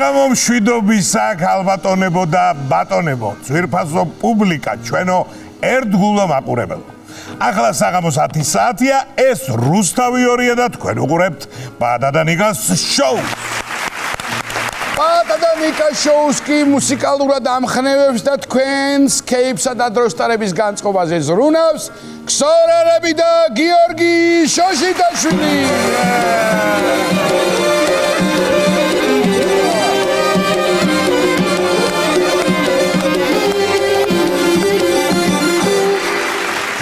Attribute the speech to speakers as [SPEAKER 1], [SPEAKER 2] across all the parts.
[SPEAKER 1] საღამო მშვიდობისა ქალბატონებო და ბატონებო, ძვირფასო პუბლიკა, ჩვენო ერთგულო მაყურებელო. ახლა საღამოს 10 საათია, ეს რუსთავი 2-ია და თქვენ უყურებთ პატა და ნიკას შოუს.
[SPEAKER 2] პატა და ნიკა შოუს კი მუსიკალურად ამხნევებს და თქვენს კეიფსა და დროსტარების განწყობაზე ზრუნავს ქსორერები და გიორგი შოშიტაშვილი.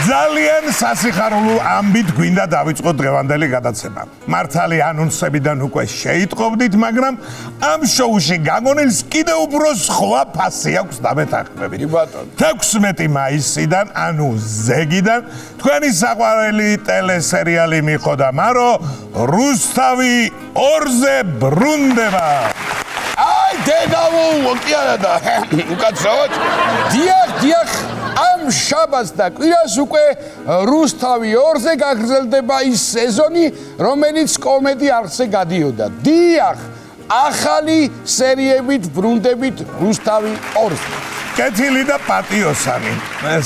[SPEAKER 2] ძალიან სასიხარულო ამბით გვინდა დავიწყოთ დღევანდელი გადაცემა. მართალი ანონსებიდან უკვე შეიტყობდით, მაგრამ ამ შოუში გაგონილს კიდევ უფრო სხვა ფასი აქვს დამეთანხმებით. 16 მაისიდან, ანუ ზეგიდან, თქვენი საყვარელი ტელესერიალი მიხოდა მარო, რუსთავი 2-ზე ბრუნდება. აი, დედამო, კი არა და უკაცრავად. დიახ, ამ შაბათს და კვირას უკვე რუსთავი 2-ზე გაგრძელდება ის სეზონი, რომელიც კომედი არხზე გადიოდა. დიახ, ახალი სერიებით ბრუნდებით რუსთავი 2-ზე.
[SPEAKER 1] კეთილი და პატიოსანი.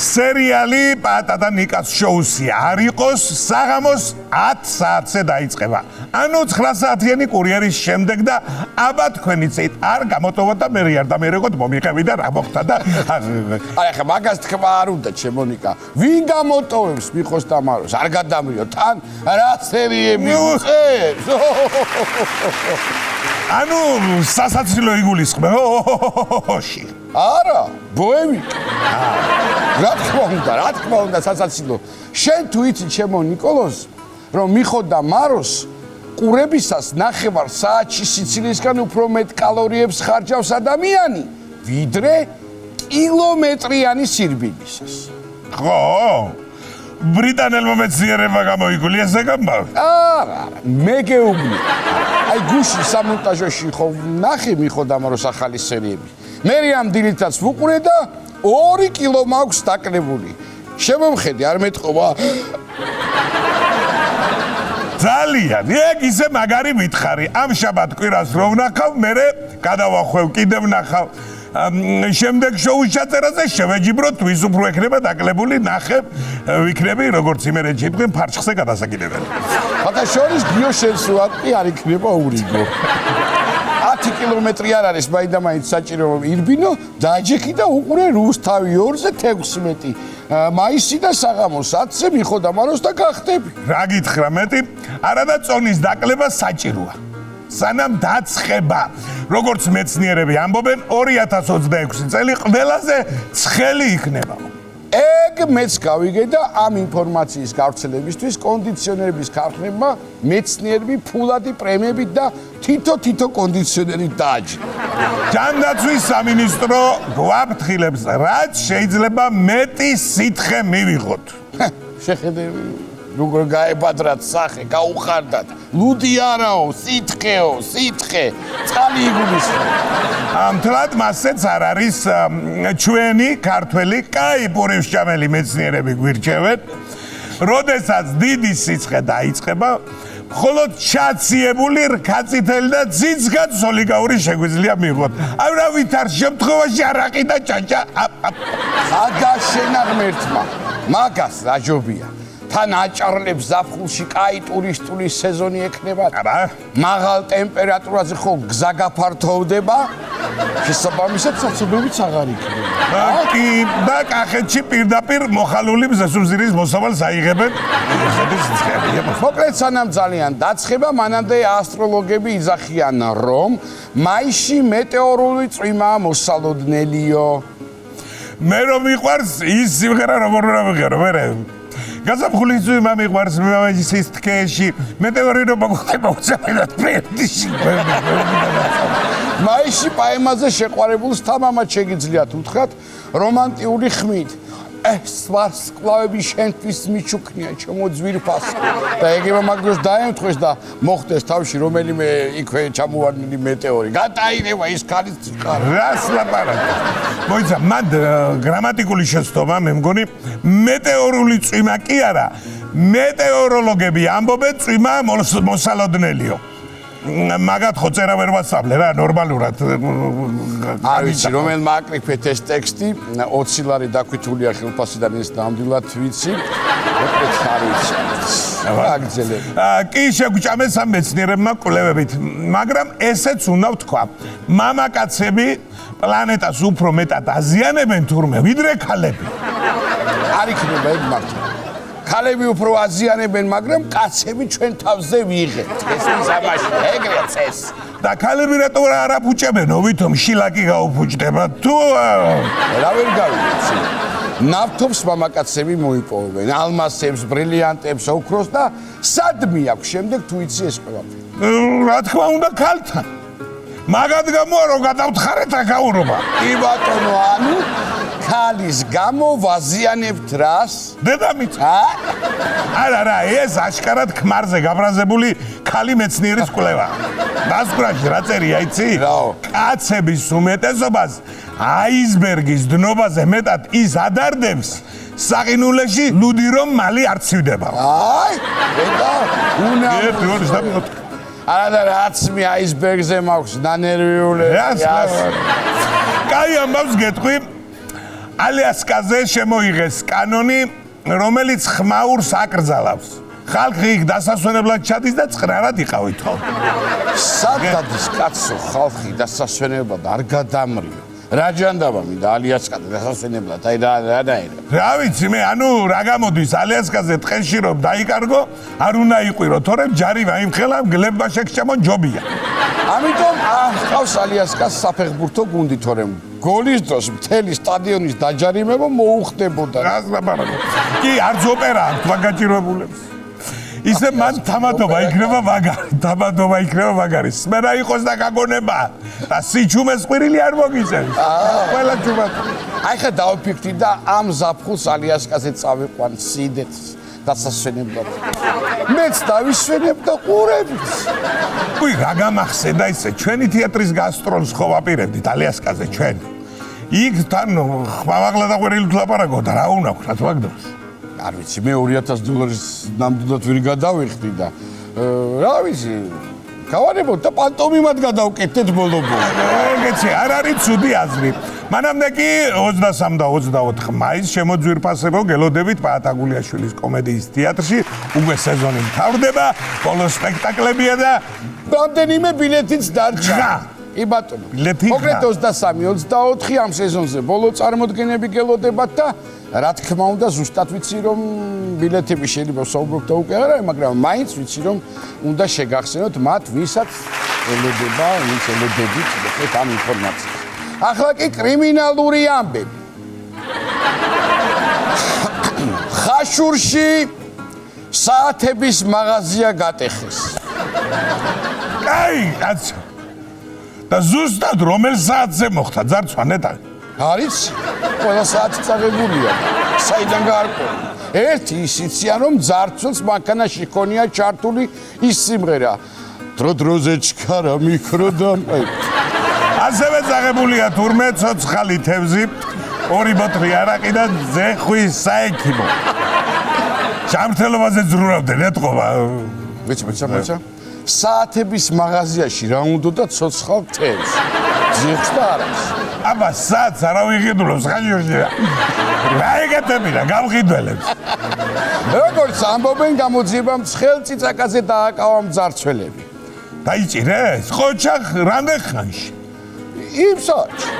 [SPEAKER 1] სერიალი პატა და ნიკას შოუსი არ იყოს, საღამოს 10 საათზე დაიწყება. ანუ 9 საათიანი კურიერის შემდეგ და აბა თქვენიცით არ გამოტოვოთ და მე არ დამერეგოთ მომიყევი და რა მოხდა და
[SPEAKER 2] აი ახლა მაგას თქვა არ უნდა ჩემო ნიკა. ვინ გამოტოვებს მიხოს და მაროს? არ გადამრიო თან რა სერიები უწევს?
[SPEAKER 1] ანუ სასაცილო იგულისხმე.
[SPEAKER 2] არა, ბოემი. რა თქმა უნდა, სასაცილო. შენ თუ იცი ჩემო ნიკოლოზ, რომ მიხოდა მაროს ყურებისას 9 საათში სიცილისგან უფრო მეტ კალორიებს ხარჯავს ადამიანი, ვიდრე კილომეტრიანი სირბილისას.
[SPEAKER 1] ხო? ბრიტანელმა მეცნიერებმა გამოიგული ეს ამბავი?
[SPEAKER 2] არა, მე გეუბნი. აი გუში სამონტაჟოში ხო ნახე მიხოდა მაროს ახალი სერიები. მე ამ დილითაც ვუყურე და 2 კილო მაქვს დაკნებული. შემომხედი, არ მეტყობა.
[SPEAKER 1] ძალიან, ეგ ისე მაგარი მითხარი. ამ შაბათ კვირას რო ვნახავ, მერე გადავახვევ, კიდევ ვნახავ. შემდეგ შოუს ჩაწერაზე შევეჯიბროთ, ვის უფრო ექნება დაკლებული, ნახე, ვიქნები როგორც იმერეთში თქვენ ფარჩხზე გადასაკიდებელი.
[SPEAKER 2] ხათა შორის გიოშენს ვატი არ იქნება ურიგო. 10 კილომეტრი არ არის მაინდა-მაინც საჭირო რომ ირბინო, დაჯექი და უყურე რუსთავი 2-ზე 16 მაისი და საღამოს 10-ზე მიხოდა მაროს და გახტები.
[SPEAKER 1] რა გითხრა მეტი? არადა წონის დაკლება საჭიროა. სანამ დაცხება, როგორც მეცნიერები ამბობენ, 2026 წელი ყველაზე ცხელი იქნება.
[SPEAKER 2] ეგ მეც გავიგე და ამ ინფორმაციის გავრცელებისთვის კონდიციონერების ქარხნებმა მეცნიერები ფულადი პრემიებით და თითო კონდიციონერი დააჯდა.
[SPEAKER 1] ჯანდაცვის სამინისტრო გვაფრთხილებს, რაც შეიძლება მეტი სითხე მივიღოთ.
[SPEAKER 2] შეხედე როგორ გაებადრათ სახე, გაუხარდათ. ლუდი არაო, სითხე, წყალი იგულისხმება.
[SPEAKER 1] ამთლად მასეც არ არის ჩვენი ქართველი კაი პურიმშჭამელი მეცნიერები გვირჩევენ, როდესაც დიდი სიცხე დაიწყება, მხოლოდ ჩაციებული რქაწითელი და ძიძგად ოლიგაური შეგვიძლია მიიღოთ. აი რა ვითარ შემთხვევაში არაყი და ჭაჭა.
[SPEAKER 2] აგაშენა ღმერთმა, მაგას რაჯობია. თან აჭარლებს ზაფხულში კაი ტურისტული სეზონი ექნება. მაღალ ტემპერატურაზე ხო გზა გაფართოვდება. შესაბამისად საცობებიც აღარ იქნება.
[SPEAKER 1] კი, და კახეთში პირდაპირ მოხალული მზესუმზირის მოსავალს აიღებენ.
[SPEAKER 2] მოკლედ სანამ ძალიან დაცხება, მანამდე ასტროლოგები იძახიან, რომ მაისში მეტეორული წვიმაა მოსალოდნელიო.
[SPEAKER 1] მე რომ მიყვარს ის სიმღერა როგორ უნდა ვიღერო, მერე გაზაფხულის წვიმა მიყვარს მაისის თქეში, მეტეორიტობა გვხდება უცებად პრიეტიში.
[SPEAKER 2] მაისში პაემაზე შეყვარებულს თამამად შეგიძლიათ უთხრათ რომანტიული ხმით. ეს ვარსკვლავები შენთვის მიჩუქნია, ჩემო ძვირფასო. და ეგება მაგდროს დაემთხვეს და მოხდეს თავში რომელიმე იქვე ჩამოვარდნილი მეტეორი. გატაირება ის ქალის ცხარი.
[SPEAKER 1] რას ლაპარაკობ? მოიცა, მან გრამატიკული შეცდომა, მე მგონი, მეტეორული წვიმა კი არა, მეტეოროლოგები ამბობენ წვიმა მოსალოდნელიო. მაგათ ხო წერა ვერ ვასწავლე რა ნორმალურად.
[SPEAKER 2] არ ვიცი რომელმა აკრიფეთ ეს ტექსტი 20 ლარი დაკვითულია ხელფასიდან ეს ნამდვილად ვიცი. მოკლედ არ ვიცი. აგძელები.
[SPEAKER 1] კი შეგვჭამეს ამ მეცნიერებმა კვლევებით, მაგრამ ესეც უნდა ვთქვა. მამაკაცები პლანეტას უფრო მეტად აზიანებენ თურმე ვიდრე ქალები.
[SPEAKER 2] არ იქნება ეგ მართლა. ქალები უფრო აზიანებენ, მაგრამ კაცები ჩვენ თავზე ვიღებთ. ეს მისამაში, ეგრეა წესი.
[SPEAKER 1] და ქალები რატო არ აფუჭებენო, ვითომ შილაკი გაუფუჭდება თუ
[SPEAKER 2] რა ვერ გავიგე. ნავთობს მამაკაცები მოიპოვებენ, ალმასებს, ბრილიანტებს, ოქროს და სადმი აქვს შემდეგ თუ იცი ეს ყველაფერი.
[SPEAKER 1] რა თქმა უნდა ქალთან. მაგათ გამოა რომ გადავთხარეთ რა გაურობა.
[SPEAKER 2] კი ბატონო, ანუ ქალის გამო ვაზიანებთ რას?
[SPEAKER 1] დედამიწა. არა, ეს აშკარად ქმარზე გაბრაზებული ქალი მეცნიერის კვლევა. დასკვნაში რა წერია, იცი? კაცების უმეტესობას აისბერგის დნობაზე მეტად ის ადარდებს საყინულეში ლუდი რომ მალი არ ცივდება.
[SPEAKER 2] აი, ეტა,
[SPEAKER 1] უნა.
[SPEAKER 2] არა რაც მე აისბერგზე მაქვს ნანერვიულე.
[SPEAKER 1] კაი ამბავს გეტყვი. ალიასკაზე შემოიღეს კანონი, რომელიც ხმაურს აკრძალავს. ხალხი იქ დასასვენებლად ჩადის და წყნარად იყავით ხო?
[SPEAKER 2] სადადის კაცო ხალხი დასასვენებლად არ გადამრიო. რა ჯანდაბა მინდა ალიასკაზე დასასვენებლად, აი რა დაერა.
[SPEAKER 1] რა ვიცი მე, ანუ რა გამოდის ალიასკაზე ტყეში რომ დაიკარგო, არ უნდა იყვირო, თორემ ჯარი ვაიმხელა, გლებმა შეგჭამონ ჯობია.
[SPEAKER 2] ამიტომ ყავს ალიასკას საფეხბურთო გუნდი, თორემ გოლის დროს მთელი სტადიონის დაჯარიმება მოუხდებოდა.
[SPEAKER 1] რას ლაპარაკობ? კი, არც ოპერა აქვს მაგაჭირებულებს. ისე მან თამადობა იქნება მაგარი. სმენა იყოს და გაგონება. და სიჩუმეს ყვირილი არ მოგიწევს. ყველა ჯუბად.
[SPEAKER 2] აი ხა დავფიქრდი და ამ ზაფხულს ალიასკაზე წავიყვან სიდეთს დასასვენებლად. მეც დავისვენებ და ყურებით.
[SPEAKER 1] უი, რა გამახსენდა ისე ჩვენი თეატრის გასტროლს ხო ვაპირებდით ალიასკაზე ჩვენ. იქ თან ხმამაღლა და ყვირილით ლაპარაკობდა, რა უნდა ვქნათ მაგ დროს.
[SPEAKER 2] არ ვიცი, მე $2000 ნამდვილად ვერ გადავიხდი და რა ვიცი, გავარებოთ და პანტომიმად გადავკეთეთ ბოლო-ბოლო.
[SPEAKER 1] ეგეცი, არ არის ცუდი აზრი. მანამდე კი 23 და 24 მაისს შემოძვირფასებო გელოდებით პაატაგულიაშვილის კომედიის თეატრში, უკვე სეზონი მთავრდება, ბოლო სპექტაკლებია და
[SPEAKER 2] რამდენიმე ბილეთიც დარჩა. კი ბატონო.
[SPEAKER 1] ბილეთი
[SPEAKER 2] მოკლედ 23-24 ამ სეზონზე ბოლო წარმოდგენები გელოდებათ და რა თქმა უნდა ზუსტად ვიცი რომ ბილეთები შეიძლება საუბრობთ და უკვე არა, მაგრამ მაინც ვიცი რომ უნდა შეგახსენოთ მათ ვისაც ელოდება, ვინც ელოდებით მოკლედ ამ ინფორმაციას. ახლა კი კრიმინალური ამბები. ხაშურში საათების მაღაზია გატეხეს.
[SPEAKER 1] კაი, კაცო. და ზუსტად რომელ საათზე მოხდა ძარცვა ნეტარი?
[SPEAKER 2] არის? ყველა საათი წაღებულია. საიდან გაარკვევი? ერთი ისიციან რომ ძარცველს მანქანაში ქონია ჩართული ის სიმღერა. დრო-დროზე ჩქარა მიქროდა.
[SPEAKER 1] ასევე წაღებულია თურმე ცოცხალი თევზი, 2 ბოთლი არაყი და ზეხვის საექიმო. ჯამრთელობაზე ზრუნავდნენ ეთყობა.
[SPEAKER 2] მეცა. საათების მაღაზიაში რა უნდა და ცოცხალ თევზს. ზეხს და არას.
[SPEAKER 1] აბა საათს არა ვიღიდულობს ხაჟურში. რა ეკეთები და გამყიდველებს.
[SPEAKER 2] როგორც ამბობენ გამოძიებამ ცხელ წიწაკაზე დააკავა მძარცველები.
[SPEAKER 1] დაიჭირეს? ხოჩახ რამდენ ხანში?
[SPEAKER 2] იმ საათში.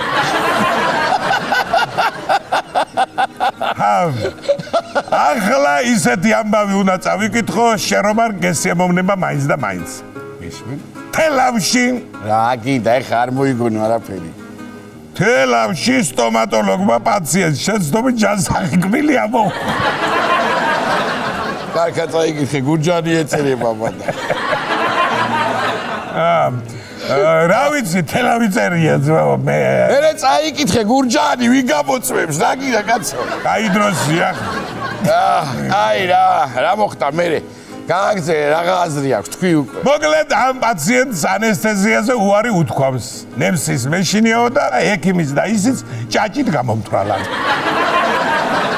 [SPEAKER 1] ახლა ისეთი ამბავი უნდა წავიკითხო, შენ რომ არ გესიამოვნება მაინც და მაინც.
[SPEAKER 2] ისმენ?
[SPEAKER 1] თელავში.
[SPEAKER 2] რა გინდა, ეხა არ მოიგონო არაფერი.
[SPEAKER 1] თელავში სტომატოლოგმა პაციენტს შეცდომი ჯანსაღი კბილი ამოუხო.
[SPEAKER 2] კარგად წაიკითხე, გურჯანი ეწერება მანდა.
[SPEAKER 1] რა ვიცი, თელავი წერია ძმაო მე.
[SPEAKER 2] მერე წაიკითხე, გურჯანი ვინ გამოწვევს, რა გინდა კაცო?
[SPEAKER 1] კაი დროსია.
[SPEAKER 2] აი რა მოხდა მერე? გააგზე რაღა აზრი აქვს, თქვი უკვე.
[SPEAKER 1] მოკლედ ამ პაციენტს ანესთეზიაზე უარი უთქვამს. ნემსის მეშინიაო და ექიმის და ისიც ჭაჭით გამომთვალა.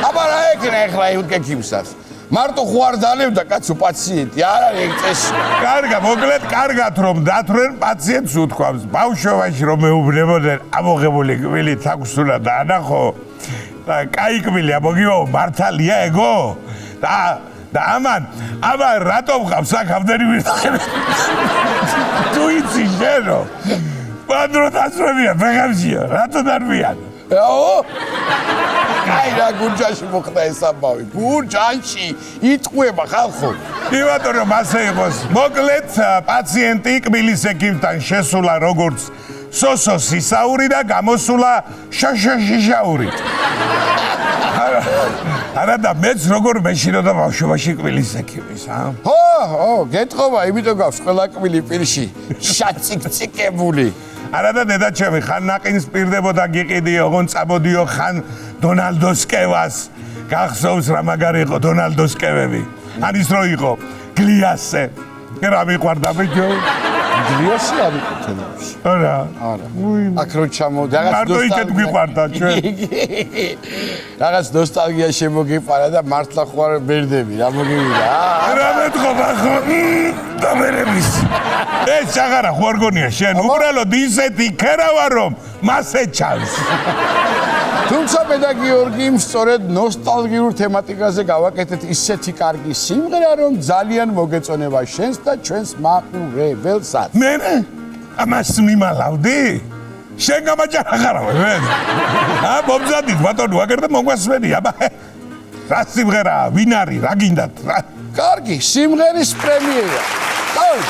[SPEAKER 2] აბა რა ეკნა ეხლა ექიმსაც? მარტო ხო არ დალებდა კაცო პაციენტი, არ არის ეგ წესი.
[SPEAKER 1] კარგა, მოკლედ, კარგად რომ დათვრენ პაციენტს უთქვამს. ბავშვობაში რომ მეუბნებოდნენ, ამოღებული კბილით აქვს უნდა დაანახო. და კაი კბილი ამოგივაო, მართალია ეგო? და ამან რატომ ხავს აქ ამდენი ვირთხები? თუ იცი შენო? პანდრო დასწრებია, ბეღამშია, რატო დარბიან?
[SPEAKER 2] აო? აი რა გურჯაში მოხდა ეს ამბავი. გურჯანში იტყვება ხალხო.
[SPEAKER 1] კი ბატონო, მასე იყოს. მოკლედ, პაციენტი კბილის ექიმთან შესულა როგორც სოსოს ისაური და გამოსულა შაშაშიშაური. არა და მეც როგორ მეშინოდა ბავშვობაში კბილის ექიმის,
[SPEAKER 2] ხო, გეტყობა, იმიტომ გავს ყველა კბილი პირში შაციკციკებული.
[SPEAKER 1] არა და დედა ჩემი, ხან ნაყინს პირდებოდა გიყიდიო, ოღონ წამოდიო, ხან დონალდოსკევას. გახსოვს რა მაგარი იყო დონალდოსკევები. ან ის რო იყო გლიასე. რა მიყვარდა ბიჭო?
[SPEAKER 2] გლიასე არ იყო თელევიზში.
[SPEAKER 1] არა.
[SPEAKER 2] აქ რო ჩამოვიდა რაღაც
[SPEAKER 1] მარტო იქეთ გვიყვარდა ჩვენ.
[SPEAKER 2] რაღაც ნოსტალგია შემოგიყვარა და მართლა ხო არ ბერდები, რა მოგივიდა?
[SPEAKER 1] რა მეტყობა ხო? დამერების. ეს აღარა ხო არ გონია შენ, უბრალოდ ისეთი ქერავა რომ მასე ჩანს.
[SPEAKER 2] თუმცა პედა გიორგი სწორედ ნოსტალგიურ თემატიკაზე გავაკეთეთ ისეთი კარგი სიმღერა რომ ძალიან მოგეწონება შენს და ჩვენს მაყურებელსაც.
[SPEAKER 1] მე ამას მიმალავდი? შენ გამაჯარა ხარავე მე? მომზადით ბატონო, აგერ და მოგვასმენი, აბა. რა სიმღერაა, ვინ არის, რა გინდათ?
[SPEAKER 2] კარგი, სიმღერის პრემიერა. დაი.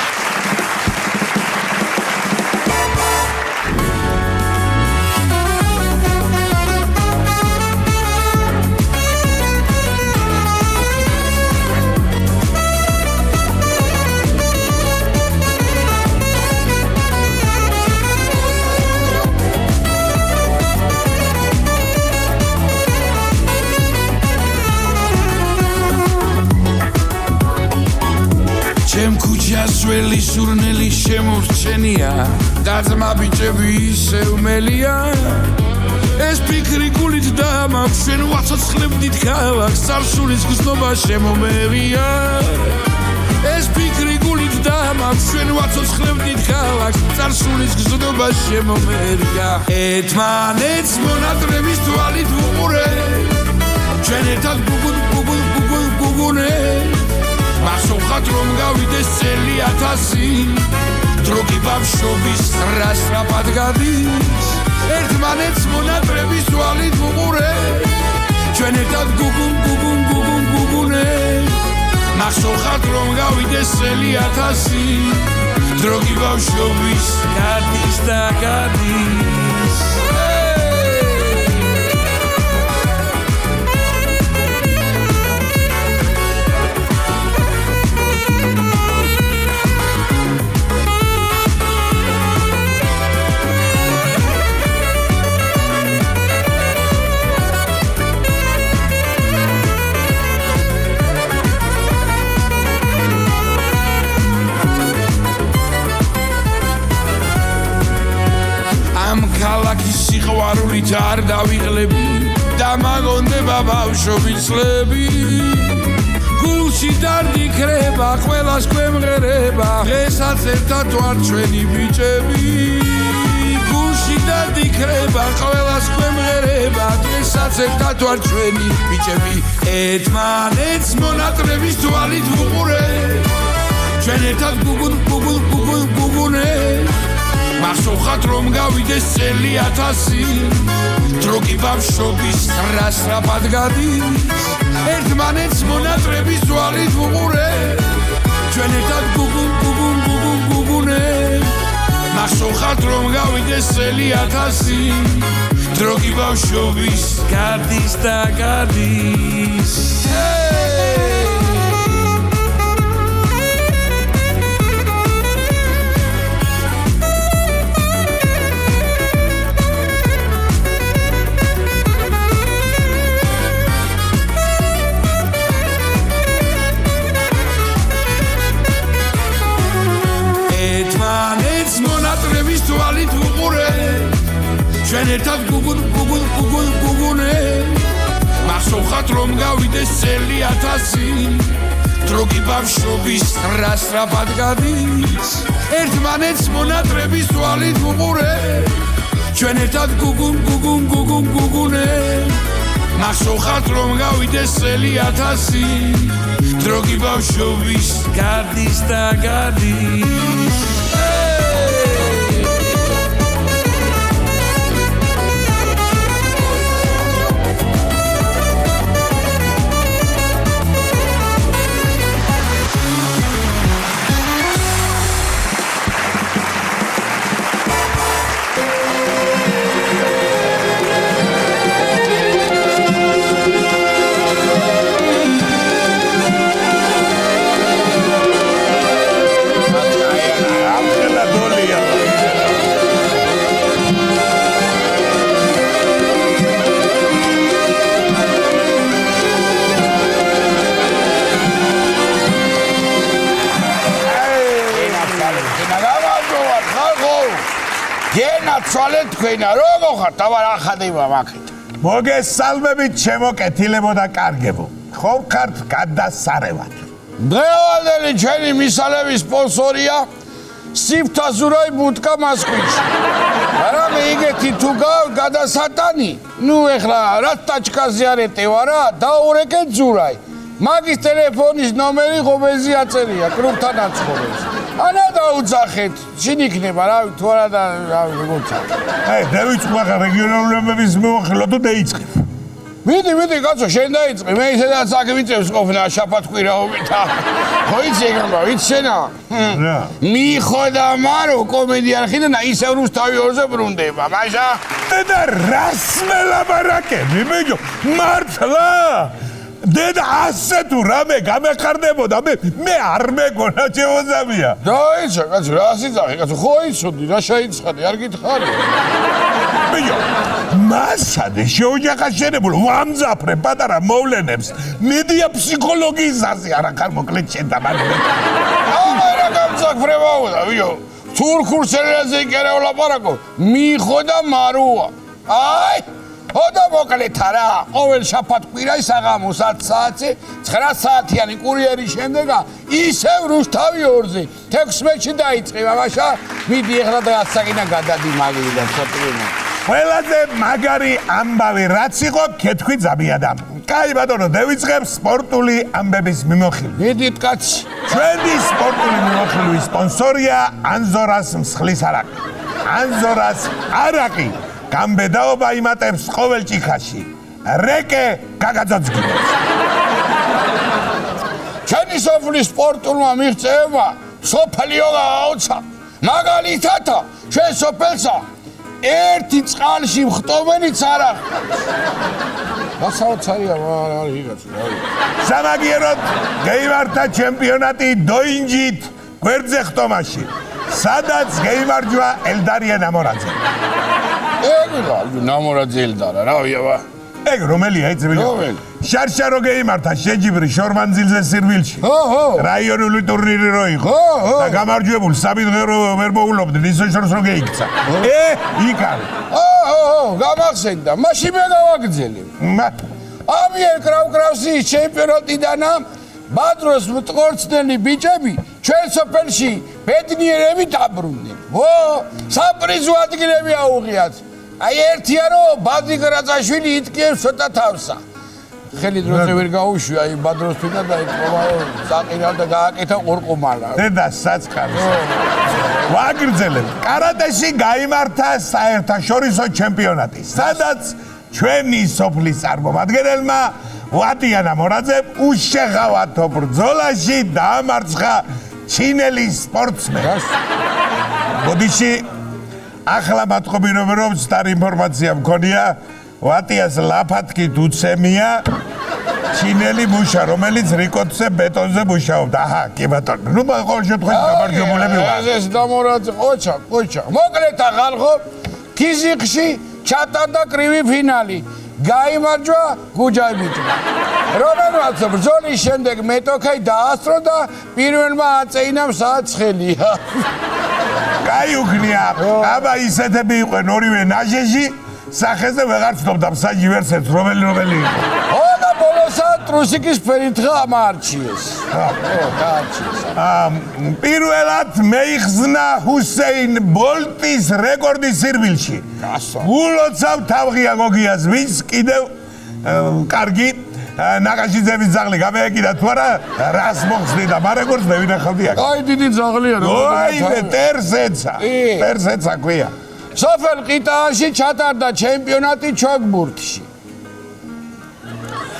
[SPEAKER 3] ძველი სურნელი შემორჩენია და ძმა ბიჭები ისევ მელია ეს ფიქრი გულით დამაქვს შენ ვაცოცხლებდით ქალაქს წარსულის გზნობა შემომერია ეს ფიქრი გულით დამაქვს შენ ვაცოცხლებდით ქალაქს წარსულის გზნობა შემომერია ერთმანეთს მონატრების თვალით ვუყურე ჩვენ ერთად გუგუნე მახსოვხათ რომ გავიდეს წელი 1000 დროგი ბავშვობის რასრაპად გადის ერთმანეთს მონატრების თვალით ვუყურე ჩვენ ერთად გუგუნე მახსოვხათ რომ გავიდეს წელი 1000 დროგი ბავშვობის გადის და გადის ქალაქის სიყვარულით არ დავიღლები და მაგონდება ბავშვობის წლები გულში დარდი ქრება ყველას გვემღერება დღესაც ერთად ვართ ჩვენი ბიჭები გულში დარდი ქრება ყველას გვემღერება დღესაც ერთად ვართ ჩვენი ბიჭები ერთმანეთს მონატრების თვალით ვუყურე ჩვენ ერთად გუგუნე მახსოვხათ რომ გავიდეს წელი 1000 დროგი ბავშვობის რასრაპად გადის ერთმანეთს მონატრების თვალით ვუყურე ჩვენ ერთად გუგუნე მახსოვხათ რომ გავიდეს წელი 1000 დროგი ბავშვობის გადის და გადის თვალით ვუყურე ჩვენ ერთად გუგუნე მახსოვხათ ნახსოვხათ რომ გავიდეს წელი 1000 დროგი ბავშვობის რა სწრაფად გადის ერთმანეთს მონატრების თვალით ვუყურე ჩვენ ერთად გუგუნე ნახსოვხათ რომ გავიდეს წელი 1000 დროგი ბავშვობის გადის და გადის
[SPEAKER 2] გენაცვალეთ თქვენა როგორ ხართ დავა რა ხდება მაგით
[SPEAKER 1] მოგესალმებით ჩემო კეთილებო და კარგებო ხომ ხართ გადასარევად
[SPEAKER 2] დღევანდელი ჩვენი მისალების სპონსორია სიფთაზურაი ბუტკა მასკუჩი რამე იგეთი თუ გადასატანი ნუ ეხლა რაც ტაჩკაზე არეტევა რა დაურეკე ძურაი მაგის ტელეფონის ნომერი ღობეზე აწერია კრუბთან აცხოვრებს ანა დაუძახეთ შინ იქნება რავი თუ არა და რავი როგორცა
[SPEAKER 1] დავიწყო ახლა რეგიონალურების მოხელო თუ დაიწყებ
[SPEAKER 2] მიდი კაცო შენ დაიწყე მე ისედაც აქ ვიწევს ყოფნა შაფათქვირაობით ხო იცი ეგრე ვიცი შენა
[SPEAKER 1] რა
[SPEAKER 2] მიხოდა მარო კომედი არხიდან ისევ რუსთავი ორზე ბრუნდება მაშა
[SPEAKER 1] და რას მელაბარაკები მეჯო მართლა დედა ასე თუ რამე გამეხარდებოდა მე არ მეგონა შეუძამია
[SPEAKER 2] დაიცა კაცო რა სიძახი კაცო ხო იცოდი რა შეიცხადე არ გითხარი
[SPEAKER 1] მეჯო მასადე შეუჯახაშენებულ ვამძაფრე პატარა მოვლენებს მედია ფსიქოლოგიისაზე არა ხარ მოკლედ შენ და მან
[SPEAKER 2] რა გამძაფრებაუდა ვიო თურქულ სერიალზე იქერა ვლაპარაკო მიხოდა მარუა აი ხოდა მოკლედ არა ყოველ შაფათკვირა საღამოს 10 საათზე 9 საათიანი კურიერი შემდეგა ისევ რუსთავი ორზე 16-ში დაიწყება მაშა მიდი ეხლა დღეასაკინა გადადი მაგიდან სოტრინო
[SPEAKER 1] ყველაზე მაგარი ამბავი რაც იყო კეთქვი ძაბიადა კაი ბატონო დავიწყებ სპორტული ამბების მიმოხილვით
[SPEAKER 2] მიდით კაცი
[SPEAKER 1] ჩვენი სპორტული მიმოხილვის სპონსორია ანზორას მსხლის არაყი ანზორას არაყი გამბედაობა იმატებს ყოველ ჭიქაში რეკე გაგაძოძგინებს
[SPEAKER 2] ჩვენი სოფლის სპორტულმა მიღწევებმა სოფლიო გააოცა მაგალითად ჩვენ სოფელსა ერთი წყალში მხტომენიც არ აქვს საოცარია არის იგაცი
[SPEAKER 1] სამაგიეროდ გეიმართა ჩემპიონატი დოინჯით გვერდზე ხტომაში სადაც გეიმარჯვა ელდარია ნამორაძე
[SPEAKER 2] ეგრა ნამორაძე ელდარა რა ვიავა
[SPEAKER 1] ეგ რომელია იცი
[SPEAKER 2] რომელი
[SPEAKER 1] შარშარო გეიმართა შეჯიბრი შორმანძილზე სირვილში რაიონული ტურნირი რო იყო და გამარჯვებულ სამი დღე ვერ მოულობდნენ ისოშორს რო გეიქცა იქ არის
[SPEAKER 2] გამახსენდა მაშინ მე გავაგრძელე ამიერ კრავკრავსი ჩემპიონატიდანა ბადროს მტყორცნელი ბიჭები ჩვენ სოფელში ბედნიერები დაბრუნდნენ საპრიზო ადგილები აუღიათ აი ერთია რომ ბადრი გრაძაშვილი იტკიებს ცოტა თავსა ხელი დროზე ვერ გაუშვი აი ბადროს თვითონ და ეთქობა საყირავ და გააკეთა ყურყუმალა
[SPEAKER 1] დედა საწყარი ვაგრძელებ კარატეში გაიმართა საერთაშორისო ჩემპიონატი სადაც ჩვენი სოფლის წარმომადგენელმა ვატია ნამორაძე უშეღავათო ბრძოლაში დაამარცხა ჩინელი სპორტსმენი ბოდიში ახლა მათყობინομαι რომ სტარ ინფორმაცია მქონია ვატიას ლაფათქით უცემია ჩინელი მუშა რომელიც რიკოტზე ბეტონზე მუშაობდა აჰა კი ბატონო ნუ ყოველ შემთხვევაში გამარჯვებულები ვარ
[SPEAKER 2] ეს დამორაძე ყოჩა მოკლედ ახალხო ფიზიკში ჩატარდა კრივი ფინალი გაიმარჯვა გუჯაიბიტმა რომელმაც ბრძოლის შემდეგ მეტოქი დაასწრო და პირველმა აწეინა მსაცხელი
[SPEAKER 1] კაი უქნია აბა ისეთები იყვენ ორივე ნაჟეჟი სახეზე ვეღარ ცნობდა მსაჯი ვერსებს რომელი იყო
[SPEAKER 2] და საბოლოოსა ტრუსიკის ფერითღა ამარჩიეს. გაარჩიეს.
[SPEAKER 1] პირველად მეიხსნა ჰუსეინ ბოლტის რეკორდის სირბილში. გულოცავ თავღია გოგიას ვის კიდევ კარგი ნაკაშიძეების ძაღლი გამეეკიდა თუ არა რას მოხსნიდა მარეგორს მე ვინახავდი აქ.
[SPEAKER 2] აი დიდი ძაღლია რა.
[SPEAKER 1] ოი ტერსეცა ქვია.
[SPEAKER 2] სოფელ ყიტააში ჩატარდა ჩემპიონატი ჩოგბურთში.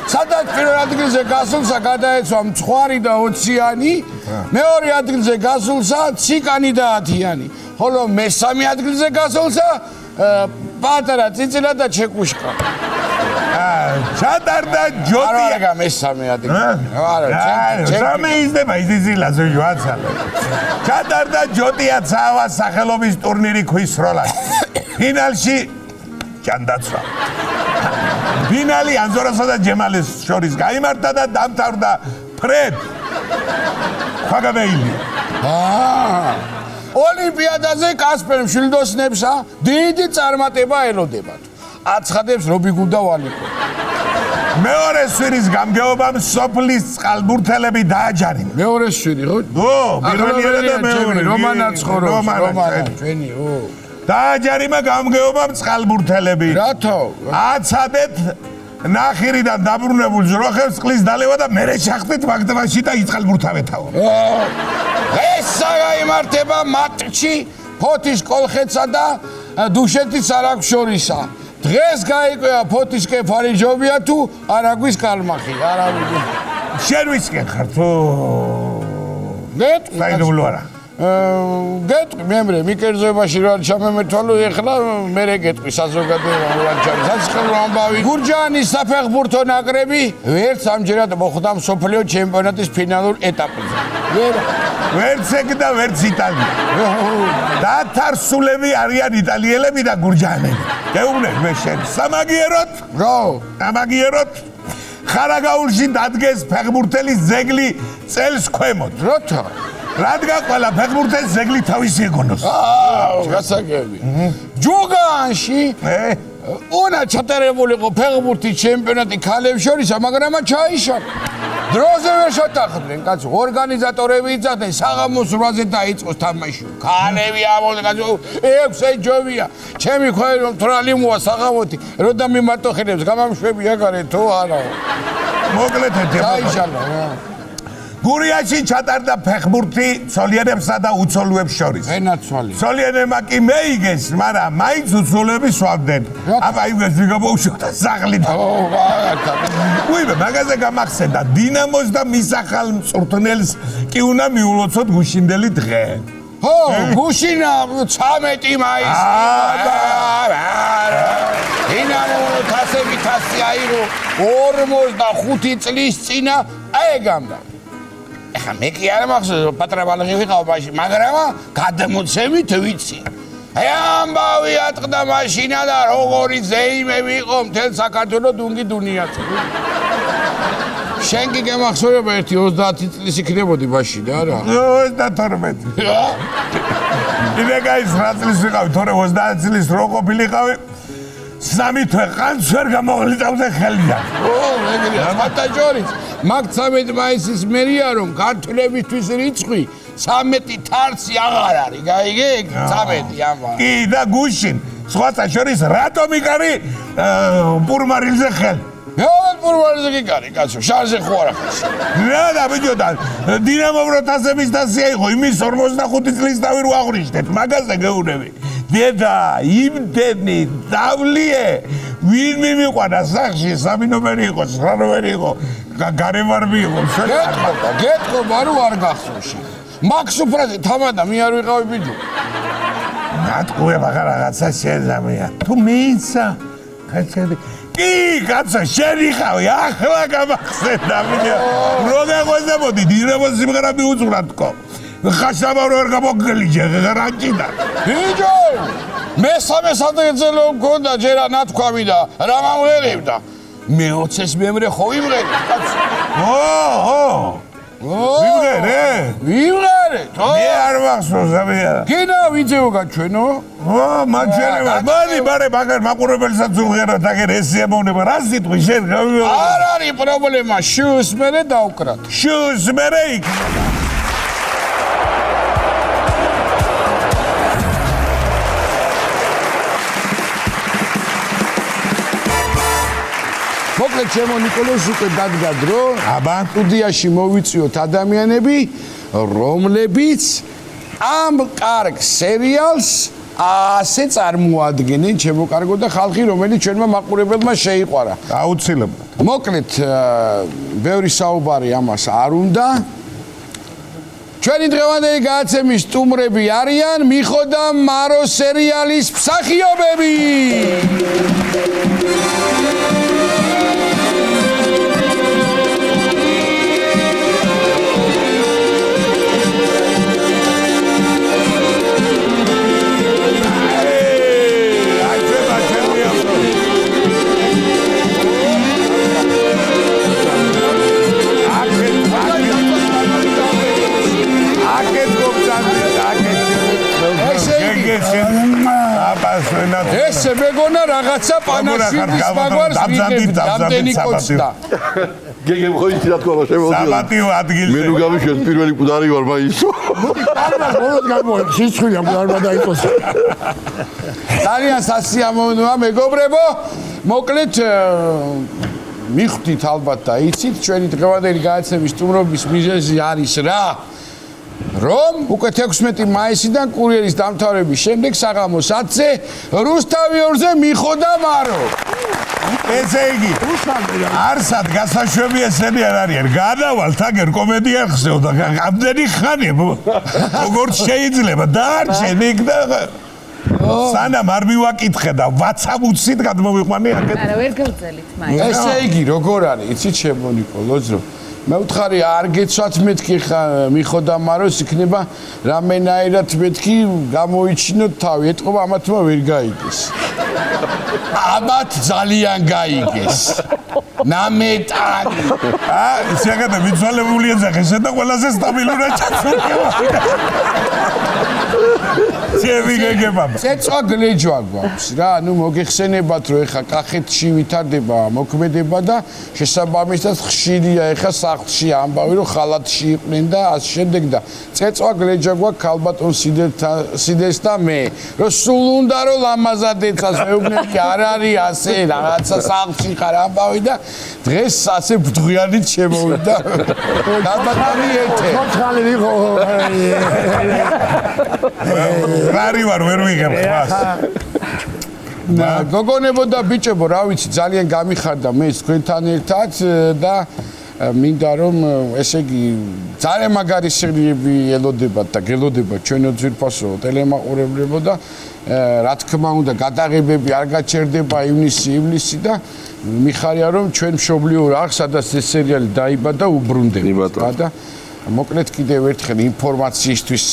[SPEAKER 2] სადაც პირველ ადგილზე გასულსა გადაეცვა მცხვარი და 20-იანი, მეორე ადგილზე გასულსა ციკანი და 10-იანი, ხოლო მესამე ადგილზე გასულსა პატარა წიწილა და ჩეკუშკა.
[SPEAKER 1] ჩატარდა ჯოტია.
[SPEAKER 2] არა, მესამე ადგილი.
[SPEAKER 1] სამე იზდება იზილა ზოჯვაცალე. ჩატარდა ჯოტია ცავა სახელობის ტურნირი ქვისროლად. ფინალში ჭანდაცვა. ფინალი ანზორასა და ჯემალის შორის გაიმართა და დამთავრდა ფრედ ხაგამეილი.
[SPEAKER 2] ოლიმპიადაზე კასპერ მშვილდოსნებსა დიდი წარმატება ელოდებათ. აცხადებს რობი გუდავალიკო.
[SPEAKER 1] მეორე შვირის გამგეობამ სოფლის წყალბურთელები დააჯარიმ.
[SPEAKER 2] მეორე შვირი ხო?
[SPEAKER 1] პირველია და მეორე
[SPEAKER 2] რომანა ცხოვრობს, რომანა ჩვენი,
[SPEAKER 1] დააჯარიმა გამგეობამ წყალბურთელები.
[SPEAKER 2] რათო?
[SPEAKER 1] აცადეთ ნახირიდან დაბრუნებულ ძროხებს წყლის დალევა და მერე ჩახდეთ მაგდამაში და იწყალბურთავეთაო.
[SPEAKER 2] ეს გაიმართება მატჩი ფოთის კოლხეთსა და დუშეთის სარაგს შორისა. დღეს გაიკვეა ფოთისკე ფარიჯობია თუ არაგვის კალმახი, არავითარ.
[SPEAKER 1] შენ ვისკენ ხარ თუ?
[SPEAKER 2] გეტყვი?
[SPEAKER 1] საიდუმლო არა.
[SPEAKER 2] გეტყვი მემრე მიკერძოებაში რა ჩამემეთვალო ეხლა მერე გეტყვი საზოგადოება ვარჩარი საცხელო ამბავი გურჯაანის საფეხბურთო ნაკრები ვერც ამჯერად მოხვდა მსოფლიო ჩემპიონატის ფინალურ ეტაპზე
[SPEAKER 1] ვერც ეგ და ვერც იტალია დათარსულები არიან იტალიელები და გურჯაანები გეუბნები მე შენ სამაგიეროდ ამაგიეროდ ხარაგაულში დადგეს ფეხბურთელის ძეგლი წელს ქვემოთ
[SPEAKER 2] როთა
[SPEAKER 1] რადგან ყველა ფეხბურთელის ძეგლი თავისი ეგონოს.
[SPEAKER 2] გასაგები. ჯოგანში უნდა ჩატარებულიყო ფეხბურთის ჩემპიონატი ქალებს შორის, მაგრამ ჩაიშალა. დროზე ვერ შეთანხმდნენ, კაცო, ორგანიზატორები იცოდნენ, საღამოს 8-ზე დაიწყოს თამაში. ქალები ამბობდნენ, კაცო, 6 ჯობია. ჩემი ქვევრი რომ თრალი მოა საღამოთი, როდა მიმატოხინებს, გამამშვები აგარე თუ არა.
[SPEAKER 1] მოკლედ
[SPEAKER 2] ჩაიშალა.
[SPEAKER 1] გურიაში ჩატარდა ფეხბურთი ცოლიანებსა და უცოლოებს შორის.
[SPEAKER 2] ენაცვალი.
[SPEAKER 1] ცოლიანებმა კი მეიგეს, მაგრამ მაინც უცოლოები სვამდნენ. აბა იგეს ვიგაბოუშოხდა საღლით. უიმე, მაგაზე გამახსენდა დინამოს და მისახალ მწვრთნელს კი უნდა მიულოცოთ გუშინდელი დღე.
[SPEAKER 2] ხო, გუშინა 13 მაისი. დინამო თასები თასი აიღო 45 წლის წინა ეგამდა. ეხა მე კი არ მახსოვს პატრა ბალღი ვიყავ მაშინ, მაგრამ გადამოცემით ვიცი. აი ამბავი ატყდა მაშინა და როგორი ზეიმები იყო მთელ საქართველოს დუნგი დუნიაზე. შენ კი გამახსოვება ერთი 30 წლის იქნებოდი მაშინ არა?
[SPEAKER 1] 32. იდე გაის 9 წლის ვიყავი, თორე 30 წლის რო ყოფილიყავი. 3 თვე ყანც ვერ გამოღლიწავდა ხელიდან.
[SPEAKER 2] ეგრეა, მათაჯორის. მაგ 13 მაისის მერია რომ ქართველებისთვის რიცხვი 13 თარცი აღარ არის, გაიგე? 13 ამბა.
[SPEAKER 1] კი და გუშინ, სხვათა შორის რატომ იკარი პურმარილზე ხელი?
[SPEAKER 2] მეოთხე პურმარილზე გიკარი, კაცო, შარზე ხო არა ხარ?
[SPEAKER 1] რა და ბიჭო და დინამო პროტასების დასია იყო, იმის 45 წლის დავი რო აღვნიშნეთ, მაგაზე გეუბნები. დედა, იმდენი დავლიე, ვინ მიმიყვანა სახში, სამინომერი იყო, სრანომერი იყო, გარემარბი იყო. გეტყო, ბარო არ გახსოვში. მაქს უფრაზე თამადა მე არ ვიყავი ბიჭო. ნატყუე მაგა რაღაცა შეძამია. თუ მეიცა, კაცები. კი, კაცო, შენ იყავი, ახლა გამახსენდა ბიჭო. რო გაგვეზებოდი, დინამოს სიმღერა მიუძღვრა თქო. ხაშაბარო არ გამოგგლიჯე ღრანჭიდან.
[SPEAKER 2] ბიჭო, მესამე სადღეზე რომ მქონდა ჯერა ნათქვამი და რა მომღერებდა. მე 20-ს მემრე ხო იმღერი, კაცო.
[SPEAKER 1] ვიმღერე?
[SPEAKER 2] ვიმღერეთ, ო?
[SPEAKER 1] მე არ მახსოვს ამია.
[SPEAKER 2] გინა ვიძეოგა ჩვენო?
[SPEAKER 1] მაჩერება. მადი ბარე მაგარ მაყურებელსაც ვიმღეროთ, აგერ ეს ზემოვნება. რა სიტყვი შენ?
[SPEAKER 2] არ არის პრობლემა, შუს მერე დავკრათ.
[SPEAKER 1] შუს მერე იქნება.
[SPEAKER 2] მოკლედ ჩემო ნიკოლოზ უკვე დადგა დრო.
[SPEAKER 1] აბა,
[SPEAKER 2] სტუდიაში მოვიწვიოთ ადამიანები, რომლებიც ამ კარგ სერიალს ასე წარმოადგენენ, ჩემო კარგო და ხალხი, რომელიც ჩვენმა მაყურებელმა შეიყვარა.
[SPEAKER 1] აუცილებლად.
[SPEAKER 2] მოკლედ, ბევრი საუბარი ამას არ უნდა. ჩვენი დღევანდელი გადაცემის სტუმრები არიან მიხო და მარო სერიალის მსახიობები. ესე მეგონა რაღაცა პანაშვილის მაგვარს ვიგებ რამდენი კოცდა.
[SPEAKER 4] გეგებ ხო იცი რა თქმა უნდა შემოვიდნენ.
[SPEAKER 1] საპატიო ადგილზე.
[SPEAKER 4] მე ნუ გამიშვეს პირველი მკვდარი ვარ მაისო.
[SPEAKER 2] არა ბოლოს გამოიწ სიცხვია არ გადაიყოს. ძალიან სასიამოვნოა მეგობრებო. მოკლედ მიხვდით ალბათ და იცით ჩვენი დღევანდელი გადაცემის სტუმრობის მიზეზი არის რა? რომ უკვე 16 მაისიდან კურიერის დამთავრების შემდეგ საღამოს 10-ზე რუსთავი 2-ზე მიხო და მარო.
[SPEAKER 1] ესე იგი, არსად გასაშვები ესენი არ არიან. გადავალთ აგერ კომედია ხსევდა. ამდენი ხანია. როგორც შეიძლება დაარჩენ იქ და სანამ არ მივაკითხე და WhatsApp-ით გადმოვიყვანე აქეთ.
[SPEAKER 5] არა, ვერ გავძელით მაინც.
[SPEAKER 2] ესე იგი, როგორ არის? იცით ჩემო ნიკოლოზ რომ მე ვთხარი არ გეცვათ მეთქი მიხო და მაროს იქნება რამენაირად მეთქი გამოიჩინოთ თავი. ეთყობა ამათმა ვერ გაიგეს. ამათ ძალიან გაიგეს. ნამეტანი.
[SPEAKER 1] შეგედა მიცვალებული ეძახე, შედა ყველაზე სტაბილურად ჩაცულია. ჩემი გეგება.
[SPEAKER 2] წეწვა გლეჯვა გვაქვს რა, ნუ მოგეხსენებათ რომ ეხა კახეთში ვითარდება მოქმედება და შესაბამისად ხშირია ეხა სახლში ამბავი რომ ხალათში იყვნენ და ასე შემდეგ და წეწვა გლეჯვა გვაქვს ქალბატონ სიდეს და მე რომ სულ უნდა რომ ლამაზად ეცას მეუბნები არ არის ასე რაღაცა სახლში ხარ ამბავი და დღეს ასე ბძღვიანით შემოვიდა ქალბატონი ეთე
[SPEAKER 6] ხალი იყო
[SPEAKER 1] ვარი ვარ ვერ ვიღებ ხმას.
[SPEAKER 2] გოგონებო და ბიჭებო, რა ვიცი, ძალიან გამიხარდა მე თქვენთან ერთად და მინდა რომ ესე იგი ძალიან მაგარი სერიები ელოდებათ და გელოდებათ ჩვენო ძვირფასო ტელემაყურებლებო და რა თქმა უნდა გადაღებები არ გაჩერდება ივნისი და მიხარია რომ ჩვენ მშობლიურ არხს სადაც ეს სერიალი დაიბადა უბრუნდება და მოკლედ კიდევ ერთხელ ინფორმაციისთვის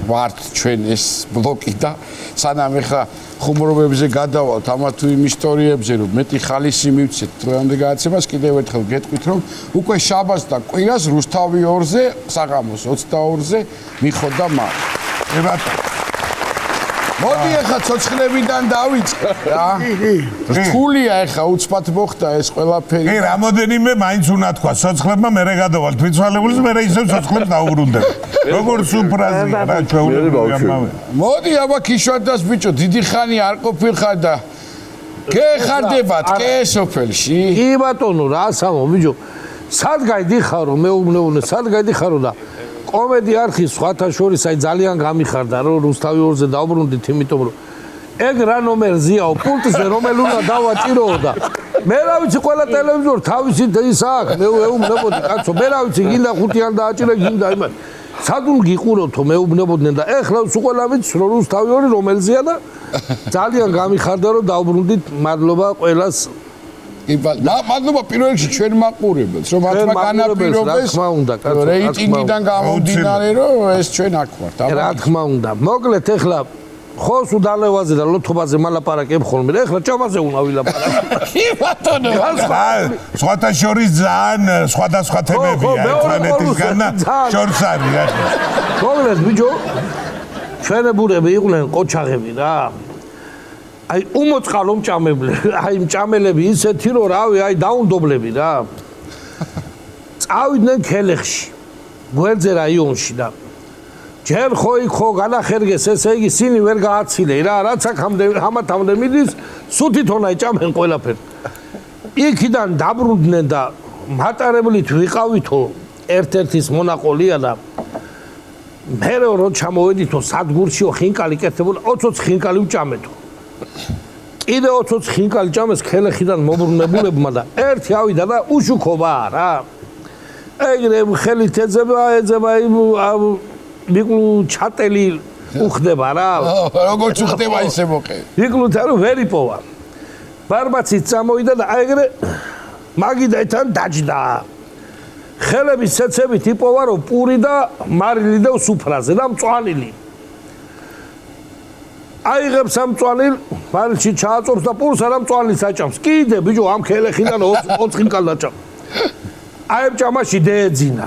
[SPEAKER 2] ვართ ჩვენ ეს ბლოკი და სანამ ეხა ხუმრობებზე გადავალთ ამა თუ იმ ისტორიებზე რომ მეტი ხალისი მივცეთ დღევანდელ გადაცემას კიდევ ერთხელ გეტყვით რომ უკვე შაბათს და კვირას რუსთავი 2-ზე საღამოს 22-ზე მიხო და მარო. მოდი ეხა ცოცხლებიდან დავიწყე რა. რთულია ეხა უცბად მოხდა ეს ყველაფერი.
[SPEAKER 1] კი, რამოდენიმე მაინც უნდა თქვა, ცოცხლებმა მერე გადავალთ მიცვალებულს, მერე ისევ ცოცხლებს დაუბრუნდეთ. როგორც უბრაზია რა ჩვეულებრივია.
[SPEAKER 2] მოდი აბა ქიშვარდას ბიჭო, დიდი ხანი არ ყოფილხარ და გეხარდებათ კე სოფელში.
[SPEAKER 6] კი ბატონო, რა სამო ბიჭო. სად გაიდიხარო, მეუბნეუნე, სად გაიდიხარო და კომედი არხის სხვათა შორის აი ძალიან გამიხარდა რომ რუსთავი 2-ზე დავბრუნდით იმიტომ რომ ეგ რა ნომერზიაო პულტზე რომელ უნდა დავაჭიროო და მე რა ვიცი ყველა ტელევიზორ თავისი ის აქვს მე ეუბნებოდი კაცო მე რა ვიცი გინდა 5 არ დააჭირე გინდა იმან სადულ გიყუროთო მეუბნებოდნენ და ეხლა უყველა ვიცი რომ რუსთავი 2 რომელზია და ძალიან გამიხარდა რომ დავბრუნდით მადლობა ყველას
[SPEAKER 2] მადლობა პირველ რიგში ჩვენ მაყურებელს რომ მათმა განაპირობეს რეიტინგიდან გამომდინარე რომ ეს ჩვენ აქ ვართ.
[SPEAKER 6] რა თქმა უნდა. მოკლედ ეხლა ხო სულ დალევაზე და ლოთობაზე მალაპარაკებ ხოლმე და ეხლა ჭამაზე უნდა ვილაპარაკო.
[SPEAKER 2] კი ბატონო.
[SPEAKER 1] სხვათა შორის ძალიან სხვადასხვა თემებია ერთმანეთისგან და შორს არის რა.
[SPEAKER 6] მოგლეს ბიჭო ჩვენებურები იყვნენ ყოჩაღები რა. აი უმოწყალო მჭამებლები, აი მჭამელები ისეთი რომ რავი, აი დაუნდობლები რა. წავიდნენ ქელეხში, გვერდზე რაიონში და ჯერ ხო იქ ხო განახერგეს ესე იგი სინი ვერ გააცილე რა, რაც ამათამდე მიდის, სუთითონაი ჭამენ ყველაფერს. იქიდან დაბრუნდნენ და მატარებლით ვიყავითო ერთ-ერთის მონაყოლია და მერე რო ჩამოვედითო სადგურშიო ხინკალი კეთებულა 20 ხინკალი ვჭამეთო. კიდე 20 ხინკალი ჭამეს ქელეხიდან მობრუნებულებმა და ერთი ავიდა და უშუქობა რა. ეგრე ხელით ეძება მიკლუ ჩატელი უხდება რა.
[SPEAKER 2] როგორც უხდება ისე მოყე.
[SPEAKER 6] მიკლუთა რომ ვერ იპოვა. ბარბაცით წამოვიდა და ეგრე მაგიდათან დაჯდა. ხელების ცეცებით იპოვა რომ პური და მარილი და სუფრაზე და მწვანილი. აიღებს ამ მწვანილ, მარილში ჩააწობს და პურს არა მწვანილს აჭამს. კიდე ბიჭო ამ ქელეხიდან 20 ხინკალს დაჭამ. აი ჭამაში დეძინა.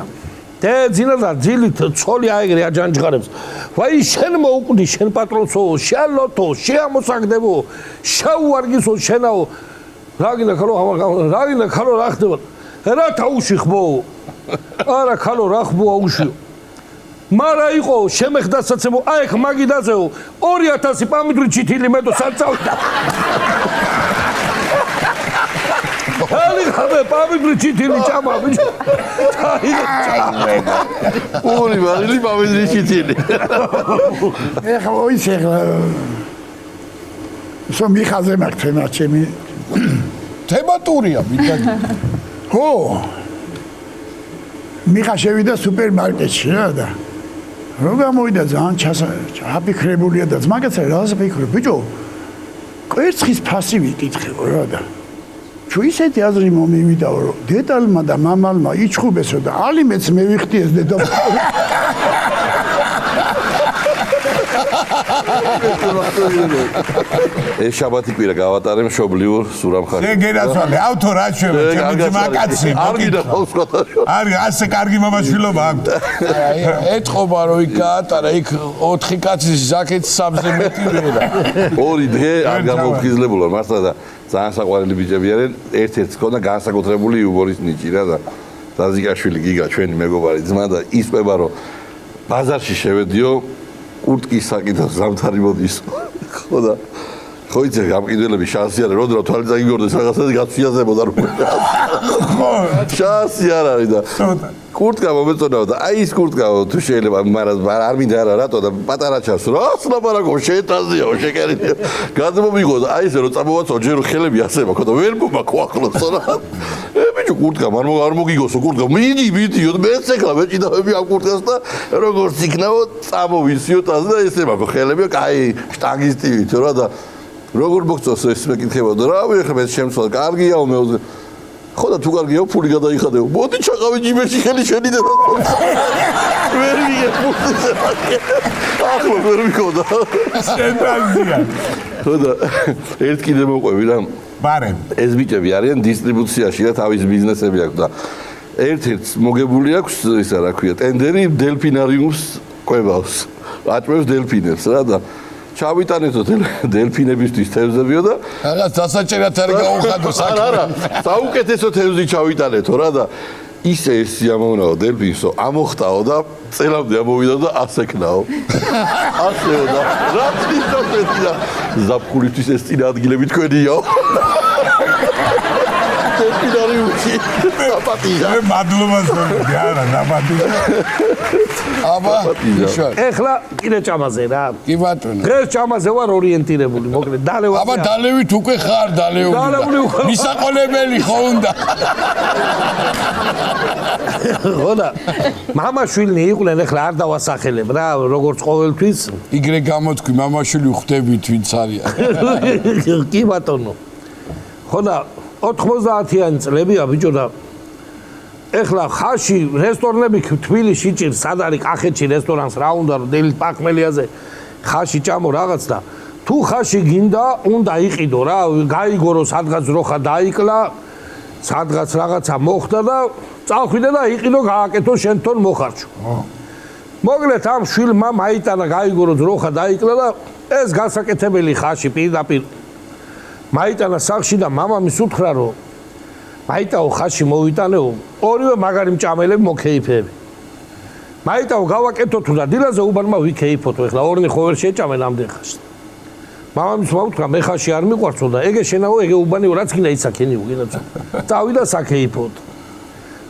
[SPEAKER 6] დეძინა და ძილით ცოლი აიგრე აჯანჯღარებს. ვაი შენ მოუკვდი შენ პატრონსო, შალოთო, შეამოსაგდებო, შაუარგისო შენაო. რაგინა ქალო რა ხდება? რა თაუში ხბო? არა ქალო რა ხბოა უშიო. მარა იყო შემეხდასაცემო აი ხ მაგიდაზეო 2000 პამიდრი ჩითილი მეტო საწავდა. ხალი ხაბე პამიდრი ჩითილი ჭამა ბიჭო.
[SPEAKER 4] ორი მარილი პამიდრი ჩითილი.
[SPEAKER 5] ეხლა ოიცე სომ მიხაზე მაგთემა ჩემი
[SPEAKER 2] თემატურია მითხარ.
[SPEAKER 5] ხო მიხა შევიდა სუპერმარკეტში რა და რო გამოვიდა ძალიან ჩაფიქრებულია და მაგაცა რას ფიქრობ ბიჭო კვერცხის ფასი ვიკითხებო რა და თუ ისეთი აზრი მომივიდაო რომ დედალმა და მამალმა იჩხუბესო და ალიმეც მევიხდიეს დედა
[SPEAKER 4] ეს შაბათი კვირა გავატარე მშობლიურ სურამხარში.
[SPEAKER 1] ეგ გენაცვალე, ავთო რა შევე, ჩემი ძმა კაცი. არის ასე კარგი მამაშვილობა აქვს.
[SPEAKER 2] აი ეთყობა რომ იქ გაატარა, იქ 4 კაცის ჟაკეტ სამზე მეტი ვერა.
[SPEAKER 4] ორი დღე არ გამოფხიზლებულა მართლა და ძალიან საყვარელი ბიჭები არიან. ერთ-ერთს ქონდა განსაკუთრებული იუმორის ნიჭი რა და დაზიკაშვილი გიგა ჩვენი მეგობარი ძმა და ისყვება რომ ბაზარში შევედიო კურტკის საკითხს ზამთარი მოდის. ხო და ხო იცი გამყიდველები შანსი არის როდესაც თვალი წაიგორდეს რაღაცას გაცვიაზებოდა რომ ხო შანსი არ არის და კურტკა მომეწონა და აი ის კურტკა თუ შეიძლება მაგრამ არ მინდა არა რატო და პატარა ჩას რას ლაპარაკო შეტაზიო შეკერინე გადმომიღო და აი ესე რომ წამოვაცო ჯერო ხელები ასება ხო და ვერ მომაქო ახლოს რა ბიჭო კურტკა არ მოგიგოსო კურტკა მიდიო მეც ეკლა მეჭიდავები ამ კურტკას და როგორც იქნაო წამოვისიო ტაზე და ესე მაქო ხელები კაი შტანგისტი ვითო რა და როგორ მოგწოს ეს მეკითხებოდა რა ვიხე მე შემცვალ კარგიაო მე ხო და თუ კარგიაო ფული გადაიხადეო მოდი ჩაყავი ჯიბეში ხელი შენი და ვერ მიიღო ახლა ვერ მიქოდა
[SPEAKER 1] შენტაზია
[SPEAKER 4] ხო და ერთ კიდე მოყვევი რა
[SPEAKER 1] ბარემ
[SPEAKER 4] ეს ბიჭები არიან დისტრიბუციაში და თავის ბიზნესები აქვს და ერთ-ერთს მოგებული აქვს ისა რა ქვია ტენდერი დელფინარიუმს ყვებავს აჭმევს დელფინებს რა და ჩავიტანეთო დელფინებისთვის თევზებიო და
[SPEAKER 2] რაღაც დასაჭერად არ გაუხადო საქმე.
[SPEAKER 4] არა, საუკეთესო თევზი ჩავიტანეთო რა და ისე ეს სიამოვნაო დელფინსო ამოხტაო და წელამდე ამოვიდა და ასეკნაო. ასეო და რა თვითონ ზაფხულისთვის ეს წინა ადგილები თქვენიო. დელფინარიუმში აპატია.
[SPEAKER 1] მე მადლობას ვიმედი არა ნაბატია.
[SPEAKER 2] აბა იშვა.
[SPEAKER 6] ეხლა კიდე ჭამაზე რა.
[SPEAKER 2] კი ბატონო.
[SPEAKER 6] დღეს ჭამაზე ვარ ორიენტირებული, მოკლედ დალევა.
[SPEAKER 2] აბა დალევით უკვე ხარ დალეული. მისაყოლებელი ხო უნდა.
[SPEAKER 6] ხო და მამაშვილნი იყვნენ ეხლა არ დავასახელებ რა, როგორც ყოველთვის.
[SPEAKER 2] იგრე გამოთქვი მამაშვილი ხვდებით ვინც არიან.
[SPEAKER 6] კი ბატონო. ხო და 90-იანი წლებია ბიჭო და ეხლა ხაში რესტორნები თბილისში ჭირს, სად არის კახეთში რესტორანს რა უნდა რომ დელი პაკმელიაზე ხაში ჭამო რაღაც და თუ ხაში გინდა უნდა იყიდო რა გაიგორო სადღაც როხა დაიკლა სადღაც რაღაცა მოხდა და წავხვიდე და იყიდო გააკეთო შენ თვითონ მოხარჩო მოგლეთ ამ შვილმა მაიტანა გაიგორო როხა დაიკლა და ეს გასაკეთებელი ხაში პირდაპირ მაიტანა სახში და მამამის უთხრა რომ მაიტაო ხაში მოვიტანეო ორივე მაგარი მჭამელები მოკეიფები მაიტაო გავაკეთო თუ და დილაზე უბანმა ვიქეიფოთო ეხლა ორნი ხო ვერ შეჭამენ ამდენ ხაში მამამის მოუთხრა მე ხაში არ მიყვარცო და ეგე შენაო ეგე უბანიო რაც გინდა იცაქენიო გინდა წავიდა საქეიფოთ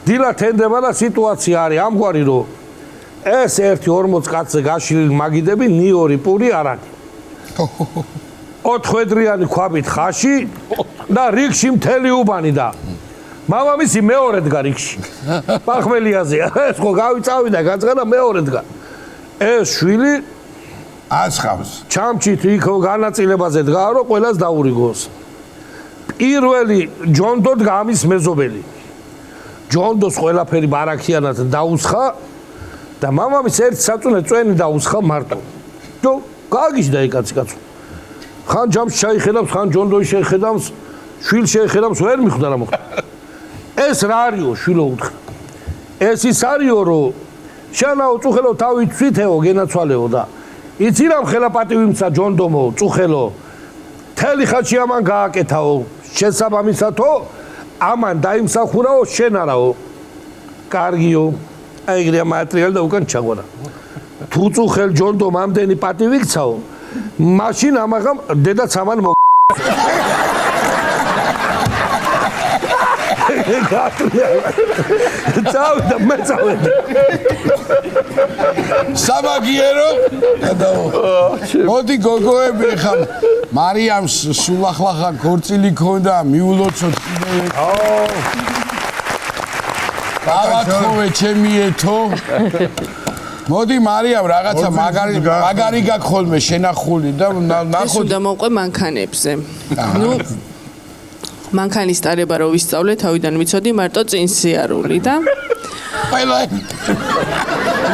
[SPEAKER 6] დილა თენდება და სიტუაცია არის ამგვარი რომ ეს 1-40 კაცზე გაშლილი მაგიდები ნიორი პური არაგი 4 ხვედრიანი ქვაბით ხაში და რიგში მთელი უბანი და მამამისი მეორე დგა რიგში პახმელიაზეა ეს ხო გავიწავიდა გაწყდა მეორე დგა ეს შვილი
[SPEAKER 1] ასხავს
[SPEAKER 6] ჩამჩით იქ განაწილებაზე დგა რომ ყველას დაურიგოს პირველი ჯონდო დგა ამის მეზობელი ჯონდოს ყველაფერი ბარაქიანად დაუსხა და მამამის ერთ საწუნე წვენი დაუსხა მარტო და გაგიჟდა ეკაცი კაცო ხან ჯამს შეიხედავს ხან ჯონდოი შეიხედავს შვილ შეიხედავს ვერ მიხვდა რა მოხდა ეს რა არისო შვილო უთხრა ეს ის არისო რომ შენაო წუხელო თავი თვითეო გენაცვალეო და იცი რამ ხელაპატივიმცა ჯონდომო წუხელო თელი ხაჩი ამან გააკეთაო შესაბამისათო ამან დაიმსახურაო შენ არაო კარგიო აიგრია მატერიალი და უკან ჩაგვარა თუ წუხელ ჯონდომ ამდენი პატივი იქცაო მაშინ ამაღამ დედაც ამან წავიდა მე წავედი
[SPEAKER 2] სამაგიერო მოდი გოგოები ხა მარიამს სულ ახლა გორწილი ქონდა მიულოცოთ კიდევ დავათხოვე ჩემი ეთო მოდი მარიამ რაღაცა მაგარი გაქხოლმე შენახული და ნახო
[SPEAKER 7] და მოვყვე მანქანებზე ნუ მანქანის ტარება რო ვისწავლე თავიდან ვიცოდი მარტო წინ სიარული და
[SPEAKER 2] ყველა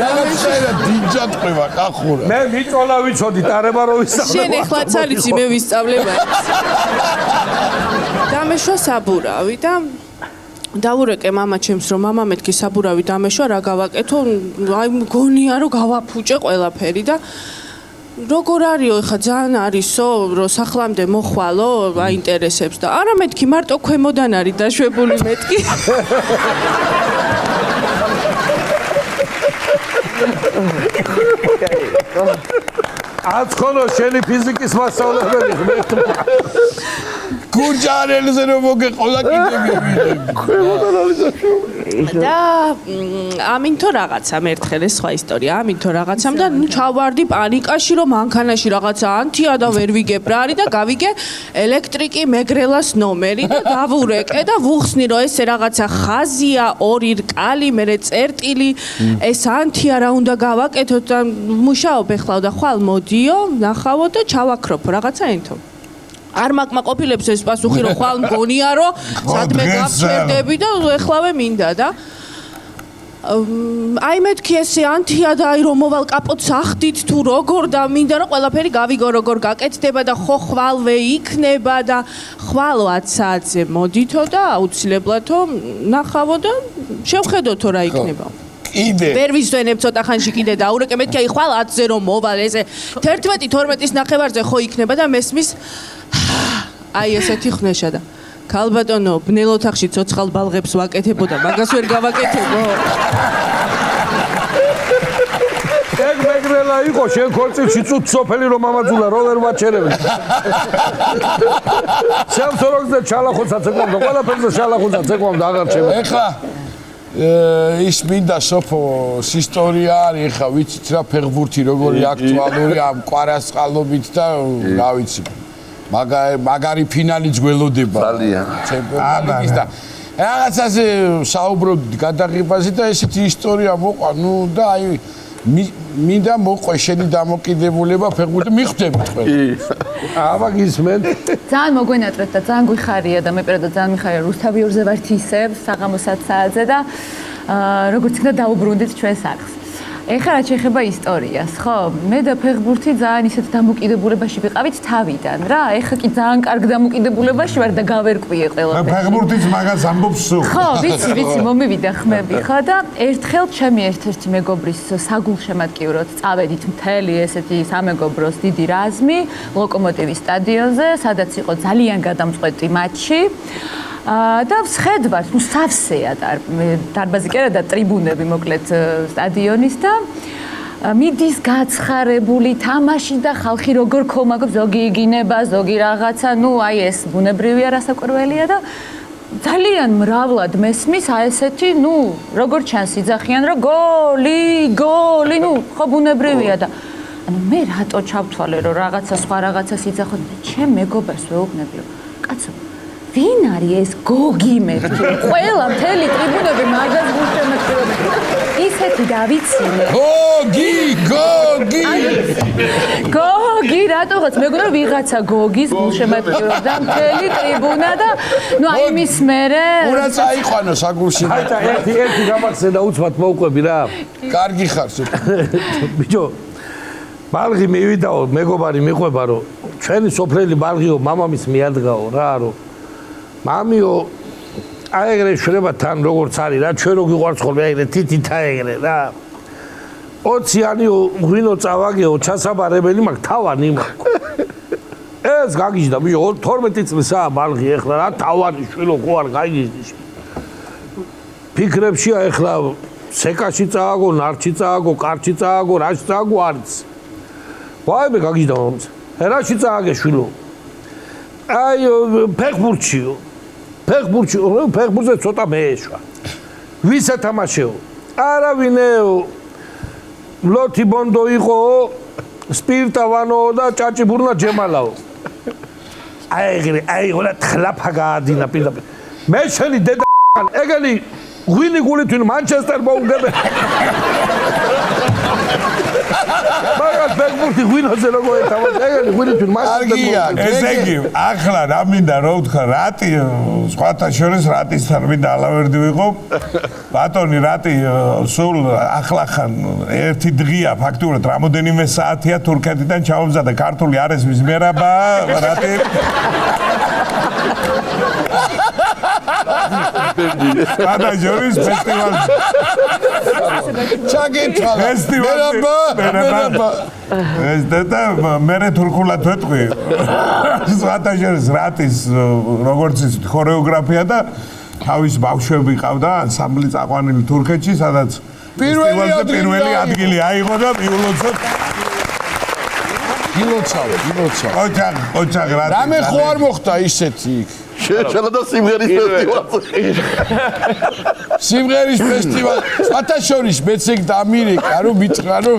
[SPEAKER 2] რაღაცა დიჯად ყובה კახურა
[SPEAKER 6] მე მიწოლა ვიცოდი ტარება რო ვისწავლე
[SPEAKER 7] შენ ეხლაც არიცი მე ვისწავლე დამეშვა საბურავი და დავურეკე მამა ჩემს რომ მამა მეთქი საბურავი დამეშვა რა გავაკეთო აი მგონია რომ გავაფუჭე ყველაფერი და როგორ არისო ხა ძალიან არისო რომ სახლამდე მოხვალო აინტერესებს და არა მეთქი მარტო ქვემოდან არის დაშვებული მეთქი
[SPEAKER 6] აცხონო შენი ფიზიკის მასწავლებელი
[SPEAKER 2] გურჯანელზე რომ მოგეყოლა კიდე
[SPEAKER 7] და ამინთო რაღაცა მერთხელ ეს სხვა ისტორია ამინთო რაღაცამ და ნუ ჩავარდი პანიკაში რომ მანქანაში რაღაცა ანთია და ვერ ვიგებ რა არის და გავიგე ელექტრიკი მეგრელას ნომერი და დავურეკე და ვუხსნი რომ ესე რაღაცა ხაზია ორი რკალი მერე წერტილი ეს ანთია რა უნდა გავაკეთოთ და მუშაობ ეხლა და ხვალ მოდიო ნახავო და ჩავაქროფო რაღაცა ენთო არ მაკმაყოფილებს ეს პასუხი რომ ხვალ მგონია რომ სადმე გავჩერდები და ეხლავე მინდა და აი მეთქი ესე ანთია და აი რომ მოვალ კაპოტს ახდით თუ როგორ და მინდა რომ ყველაფერი გავიგო როგორ გაკეთდება და ხო ხვალვე იქნება და ხვალ 10 საათზე მოდითო და აუცილებლადო ნახავო და შევხედოთო რა იქნება
[SPEAKER 2] კიდე
[SPEAKER 7] ვერ ვისვენებ ცოტა ხანში კიდე დაურეკე მეთქი აი ხვალ 10-ზე რომ მოვალ ესე 11-12-ის ნახევარზე ხო იქნება და მესმის აი ესეთი ხნეშა და ქალბატონო ბნელ ოთახში ცოცხალ ბალღებს ვაკეთებოდა მაგას ვერ გავაკეთებო
[SPEAKER 6] ეგ მეგრელა იყო შენ ქორწილში წუთ სოფელი რომ ამაძულა რო ვერ ვაჩერები შემსოროგზე ჩალახოცა ცეკვამდა ყველაფერზე ჩალახოცა ცეკვამდა აღარჩება
[SPEAKER 2] ეხლა ის მინდა სოფოს ისტორია არის ეხლა ვიცით რა ფეხბურთი როგორი აქტუალური ამ კვარაცხალობით და რა ვიცი მაგარი ფინალიც გველოდება
[SPEAKER 4] ძალიან
[SPEAKER 2] ჩემპიონატის და რაღაცაზე საუბრობთ გადაღებაზე და ესეთი ისტორია მოყვა ნუ და აი მინდა მოყვე შენი დამოკიდებულება ფეხბურთი მიხვდებით ყველა
[SPEAKER 6] აბა გისმენ
[SPEAKER 8] ძალიან მოგვენატრეთ და ძალიან გვიხარია და მე პირადად ძალიან მიხარია რუსთავი ორზე ვართ ისევ საღამო 7 საათზე და როგორც იქნა დაუბრუნდით ჩვენ სახლს. ეხლა რაც შეეხება ისტორიას, ხო? მე და ფეხბურთი ძალიან ისეთ დამოკიდებულებაში ვიყავით თავიდან რა. ეხლა კი ძალიან კარგ დამოკიდებულებაში ვარ და გავერკვიე ყველაფერს.
[SPEAKER 1] ფეხბურთიც მაგას ამბობს სულ.
[SPEAKER 8] ხო, ვიცი, მომივიდა ხმები, ხო და ერთხელ ჩემი ერთ-ერთი მეგობრის საგულშემატკივროდ წავედით მთელი ესეთი სამეგობროს დიდი რაზმი ლოკომოტივის სტადიონზე, სადაც იყო ძალიან გადამწყვეტი მატჩი. და ვხედავთ, სავსეა დარბაზი კი არა და ტრიბუნები მოკლედ სტადიონის და მიდის გაცხარებული თამაში და ხალხი როგორ ქომაგობს, ზოგი იგინება, ზოგი რაღაცა, აი ეს ბუნებრივია რასაკვირველია და ძალიან მრავლად მესმის ესეთი, როგორ ჩანს იძახიან, რომ გოლი, ხო ბუნებრივია და მე რატო ჩავთვალე, რომ რაღაცა სხვა რაღაცას იძახოთ, ჩემ მეგობარს ვეუბნები, კაცო ვინ არის ეს გოგი მეთქი? ყველა მთელი ტრიბუნები მაგას გულშემატკივრობენ. ისეთი დავიცინე. გოგი, რატოღაც მეგონა ვიღაცა გოგის გულშემატკივრობდა მთელი ტრიბუნა და აი იმის მერე
[SPEAKER 2] უნდა წაიყვანო საგულში.
[SPEAKER 6] აიტა ერთი გამახსენდა უცბად მოვყვები რა.
[SPEAKER 2] კარგი ხარ სულ.
[SPEAKER 6] ბიჭო ბალღი მივიდაო, მეგობარი მიყვება რომ ჩვენი სოფლელი ბალღიო მამამის მიადგაო რა რომ მამიო აეგრე შრება თან როგორც არის რა ჩვენ რო გიყვარს ხოლმე აეგრე თითით აეგრე რა 20-იანი ღვინო წავაგეო ჩასაბარებელი მაგ თავანი მაქვს ეს გაგიჟდა ბიჭო 12 წლისაა ბალღი ეხლა რა თავანი შვილო ხო არ გაიგიჟდი ფიქრებშია ეხლა სეკაში წააგო ნარჩი წააგო კარჩი წააგო რაში წააგო არის ვაიმე გაგიჟდა მომც რაში წააგე შვილო აი ფეხბურთზე ცოტა მეეშვა. ვის ეთამაშეო? არავინეო. ლოთი ბონდო იყო, სპირტავანო და ჭაჭიბურნა ჯემალაო. აი ოლა თხლაფა გაადინა პირდაპირ. მე შენი დედა ეგელი ღვინი გულითვინ მანჩესტერ მოუგებე. მაგას ფეხბურთი ღვინოზე როგორ ეთამაშა ეგელი ღვინითვინ მანჩესტერ
[SPEAKER 1] ესე იგი ახლა რა მინდა რომ ვთქვა რატი სხვათა შორის რატისთან მინდა ალავერდი ვიყო ბატონი რატი სულ ახლახან ერთი დღეა ფაქტურად რამოდენიმე საათია თურქეთიდან ჩამომზადა ქართული არესმის მერაბა რატი სხვათა შორის ფესტივალ
[SPEAKER 2] ჩაგეთვალა მერაბა
[SPEAKER 1] ეს და მე თურქულად ვეთყვი სხვათა შორის რატის როგორც ის ქორეოგრაფია და თავის ბავშვები ყავდა ანსამბლი წაყვანილი თურქეთში სადაც პირველი ადგილი აიღო და მიულოცოთ ოჯახ რატი
[SPEAKER 2] რამე ხო არ მოხდა ისეთი იქ
[SPEAKER 4] შეეჩერა და სიმღერის ფესტივალზე
[SPEAKER 2] სიმღერის ფესტივალ სხვათა შორის მეც ეგ დამირეკა რომ მითხრა რომ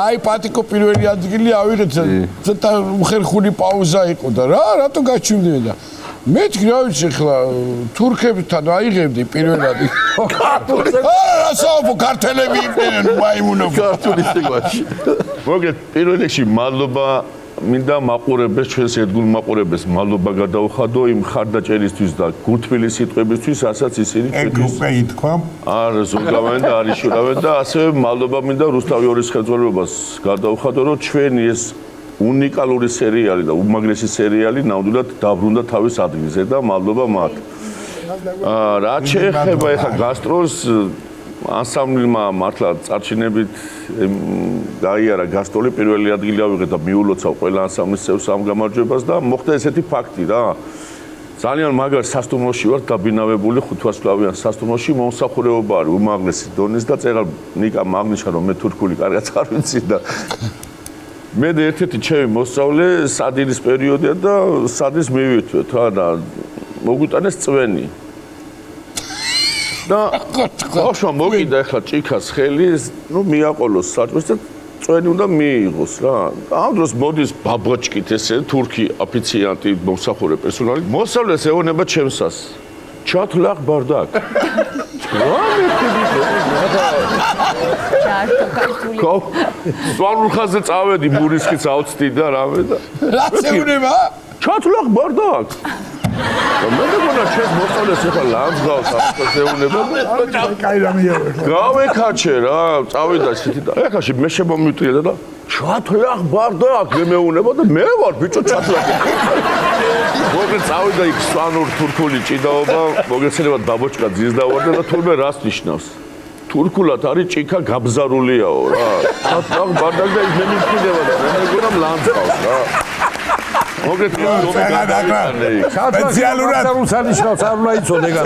[SPEAKER 2] აი პატიკო პირველი ადგილი ავიღეთ ცოტა უხერხული პაუზა იყო და რატო გაჩვიმდნენ და მე თქვა ვიცი ხლა თურქებთან აიღებდი პირველად რასაუბო ქართველები იყვნენ მაიმუნო
[SPEAKER 4] ქართული სიყვარული
[SPEAKER 9] მოგეთ პირველ რიგში მადლობა მინდა მაყურებელს ჩვენს ერთგულ მაყურებელს მადლობა გადაუხადო იმ ხარდაჭერისთვის და გულთბილი სიტყვებისთვის რასაც ისინი
[SPEAKER 1] ჩვენთვის ეგ ითქვა
[SPEAKER 9] არ ზოგავენ და არ იშურავენ და ასევე მადლობა მინდა რუსთავი ორის ხელმძღვანელობას გადაუხადო რომ ჩვენი ეს უნიკალური სერიალი და უმაგრესი სერიალი ნამდვილად დაბრუნდა თავის ადგილზე და მადლობა მათ რაც შეეხება ეხლა გასტროლს ანსამბლმა მართლა წარჩინებით გაიარა გასტროლი პირველი ადგილი ავიღეთ და მიულოცავ ყველა ანსამბლის წევრს ამ გამარჯვებას და მოხდა ესეთი ფაქტი რა ძალიან მაგარ სასტუმროში ვარ დაბინავებული 5 ვარსკვლავიან სასტუმროში მომსახურეობა არის უმაღლესი დონის და წერა ნიკა მაგნიშა რომ მე თურქული კარგად არ ვიცი და მე ერთ-ერთი ჩემი მოსწავლე სადილის პერიოდია და სადილს მივიტვეთ რა და მოგვიტანეს წვენი და ხოშო მოგიდა ახლა ჭიქას ხელი მიაყოლოს საჭმელს და წვენი უნდა მიიღოს რა ამ დროს მოდის ბაბოჩკით ესე თურქი ოფიციანტი მომსახურე პერსონალი მოსწავლეს ეუბნება ჩემსას ჩათლახ ბარდაკ სვანურხაზე წავედი მურისხის ავწდი და რამე და
[SPEAKER 2] რაც ეუბნება
[SPEAKER 9] ჩათლახ ბარდაკ მე მგონა ჩვენს მოსწავლეს ახლა ლანძღავს ახსეუნება და
[SPEAKER 5] კაი რამეა.
[SPEAKER 9] გავეკაჩე რა, წავიდა ისეთი და ეხლა მე შემომიტყიედა და ჩათვლა ბარდა აქ მეუნება და მე ვარ ბიჭო ჩათვლა. მოგე წავიდა იქ სვანურ თურქული ჭიდაობა, მოგეცელებათ ბაბოჩკა ძის დავარდა და თურმე რას ნიშნავს? თურქულად არის ჭიქა გაბზარულიაო რა. ჩათვლა ბარდა და მე მიფიქრება და მე მგონა ლანძღავს რა. მოგეთ
[SPEAKER 1] სპეციალურად
[SPEAKER 6] რუსანიშნავს არ უნდა იცოდე გა.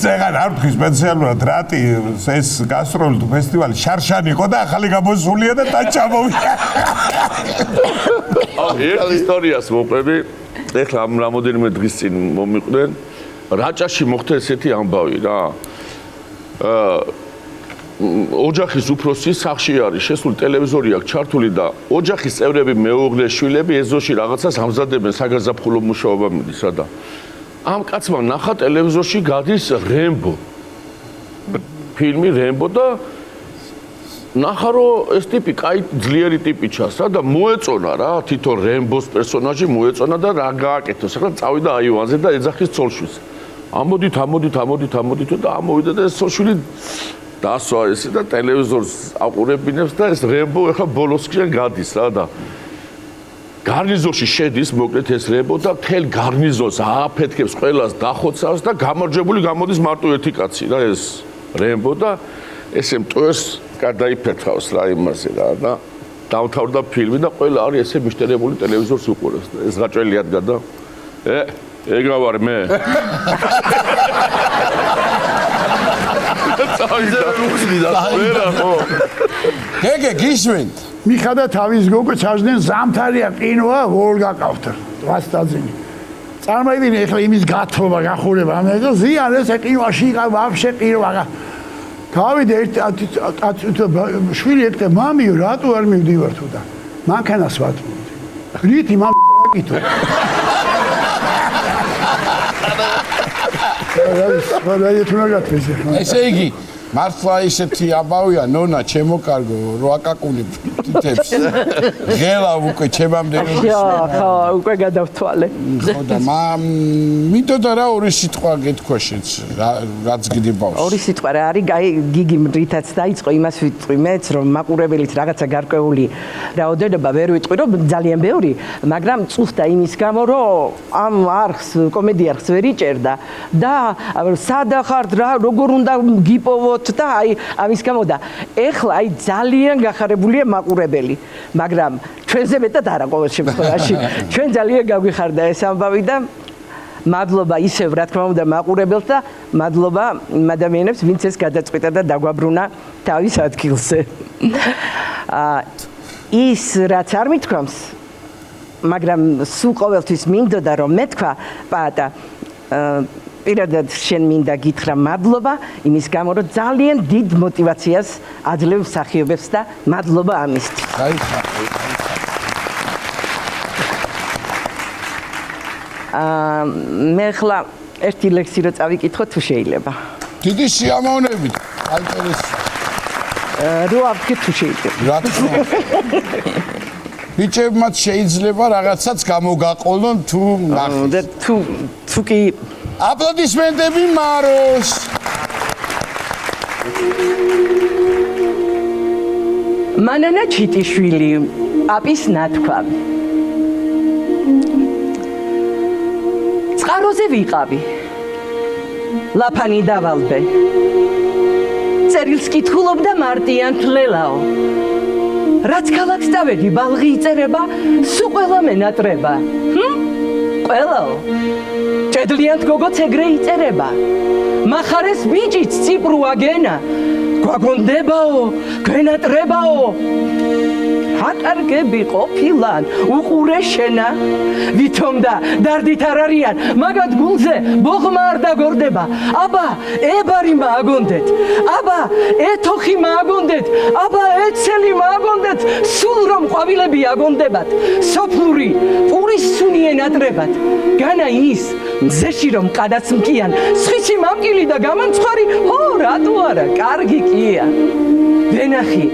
[SPEAKER 1] ზეგან არ ვთქვი სპეციალურად რატი ეს გასტროლი თუ ფესტივალი შარშანი იყო და ახალი გამოსულია და დაჭამოვიდა.
[SPEAKER 9] ერთ ისტორიას მოვყვები. ეხლა ამ რამოდენიმე დღის წინ მომიყვნენ. რაჭაში მოხდა ესეთი ამბავი რა. ოჯახის უფროსი სახში არის შესული ტელევიზორი აქვს ჩართული და ოჯახის წევრები მეუღლე შვილები ეზოში რაღაცას ამზადებენ საგაზაფხულო მუშაობა მიდის რა და ამ კაცმა ნახა ტელევიზორში გადის რემბო ფილმი რემბო და ნახა რომ ეს ტიპი კაი ძლიერი ტიპი ჩანს რა და მოეწონა რა თვითონ რემბოს პერსონაჟი მოეწონა და რა გააკეთოს ახლა წავიდა აივანზე და ეძახის ცოლშვილს ამოდით და ამოვიდა და ეს ცოლშვილი დასვა ესე და ტელევიზორს აყურებინებს და ეს რემბო ახლა ბოლოსკენ გადის რა და გარნიზონში შედის მოკლედ ეს რემბო და მთელ გარნიზონს ააფეთქებს ყველას დახოცავს და გამარჯვებული გამოდის მარტო ერთი კაცი რა ეს რემბო და ესე მტვერს გადაიფეთავს რა იმაზე რა და დავთავრდა ფილმი და ყველა არის ესე მიშტერებული ტელევიზორს უყურებს და ეს გაჭველი ადგა და ეგა ვარ მე
[SPEAKER 2] გეგე გისმენთ
[SPEAKER 5] მიხადა თავის გოგო ჩაჟდნენ ზამთარია ყინვა ვოლგა ყავთ ვასტაძინი წარმოიდგინე ეხლა იმის გათხოვა გახურება ამე და ზიან ეს ყინვაში ყავ ვაფშე ყინვა გავიდე ერთ შვილი ეთქე მამიო რატო არ მივდივარ თუ და მანქანას ვატმობდი რითი მამ კითო
[SPEAKER 2] ესე იგი მართლა ისეთი აბავია ნონა ჩემო კარგო რო აკაკუნი თითებს ღელა უკვე ჩემამდე
[SPEAKER 10] ხო უკვე გადავთვალე
[SPEAKER 2] ხო და მინდოდა რა ორი სიტყვა გეთქვა შეც რაც გდიბავს
[SPEAKER 10] ორი სიტყვა რა არის გიგი რითაც დაიწყო იმას ვიტყვი მეც რომ მაყურებელით რაღაცა გარკვეული რაოდენობა ვერ ვიტყვი რომ ძალიან ბევრი მაგრამ წუხდა იმის გამო რომ ამ არხს კომედი არხს ვერ იჭერდა და სადა ხართ რა როგორ უნდა გიპოვოთ და აი ამის გამო და ეხლა აი ძალიან გახარებულია მაყურებელი მაგრამ ჩვენზე მეტად არა ყოველ შემთხვევაში ჩვენ ძალიან გაგვიხარდა ეს ამბავი და მადლობა ისევ რა თქმა უნდა მაყურებელს და მადლობა იმ ადამიანებს ვინც ეს გადაწყვიტა და დაგვაბრუნა თავის ადგილზე ის რაც არ მithქვამს მაგრამ სულ ყოველთვის მინდოდა რომ მეთქვა პაატა პირადად შენ მინდა გითხრა მადლობა იმის გამო რომ ძალიან დიდ мотиваციას აძლევ მსახიობებს და მადლობა ამისთვის. მე ხლა ერთი ლექსი რო წავიკითხო თუ შეიძლება.
[SPEAKER 2] დიდი სიამოვნებით. საინტერესო.
[SPEAKER 10] რო აღკი თუ შეიძლება.
[SPEAKER 2] რა თქმა უნდა. ბიჭებმაც შეიძლება რაღაცაც გამოგაყოლონ თუ ნახეს.
[SPEAKER 10] და თუ კი
[SPEAKER 2] აპლოდისმენტები მაროს.
[SPEAKER 10] მანანა ჩიტიშვილი, პაპის ნათქვა. წყაროზე ვიყავი. ლაფანი დავალბე. წერილს კითხულობდა მარტიან თლელაო. რაც ქალაქს დავედი, ბალღი იწერება, სულ ყველა მენატრება. ყველაო. ჭედლიანთ გოგოც ეგრე იწერება. მახარეს ბიჭიც ციბრუა გენა. გვაგონდებაო, გენატრებაო. აკარგები ყოფილან, უყურე შენა. ვითომ და დარდით არ არიან, მაგათ გულზე ბოღმა არ დაგორდება. აბა, ებარი მააგონდეთ. აბა, ეთოხი მააგონდეთ. აბა, ეცელი მააგონდეთ. სულ რომ ყვავილები აგონდებათ. სოფლური, პურის სუნი ენატრებათ. განა ის, მზეში რომ ყადაც მკიან, სხვისი მამკილი და გამამცხარი, ო, რატო არა, კარგი კია. ვენახი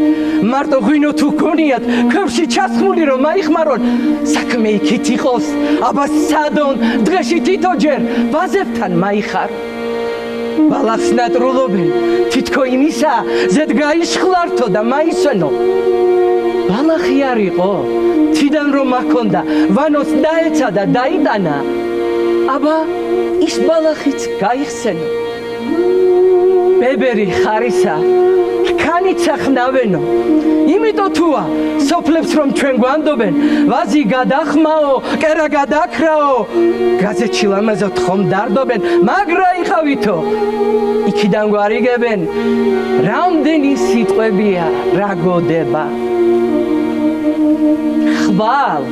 [SPEAKER 10] მარტო ღვინო თუ გონიათ ქვევში ჩასხმული რომ მაიხმარონ საქმე იქით იყოს აბა სადონ დღეში თითოჯერ ბაზებთან მაიხარ ბალახს ნატრულობენ თითქო იმისა ზედ გაიშხლართო და მაისვენო ბალახი არ იყო თიდან რომ აქონდა ვანოს დაეცა და დაიტანა აბა ის ბალახიც გაიხსენო ბებერი ხარისა რქანიცა ხნავენო იმიტომ თუა სოფლებს რომ ჩვენ გვანდობენ ვაზი გადახმაო კერა გადაქრაო გაზეთში ლამაზად ხომ დარდობენ მაგრა იყავითო იქიდან გვარიგებენ რამდენი სიტყვებია რა გოდება ხვალ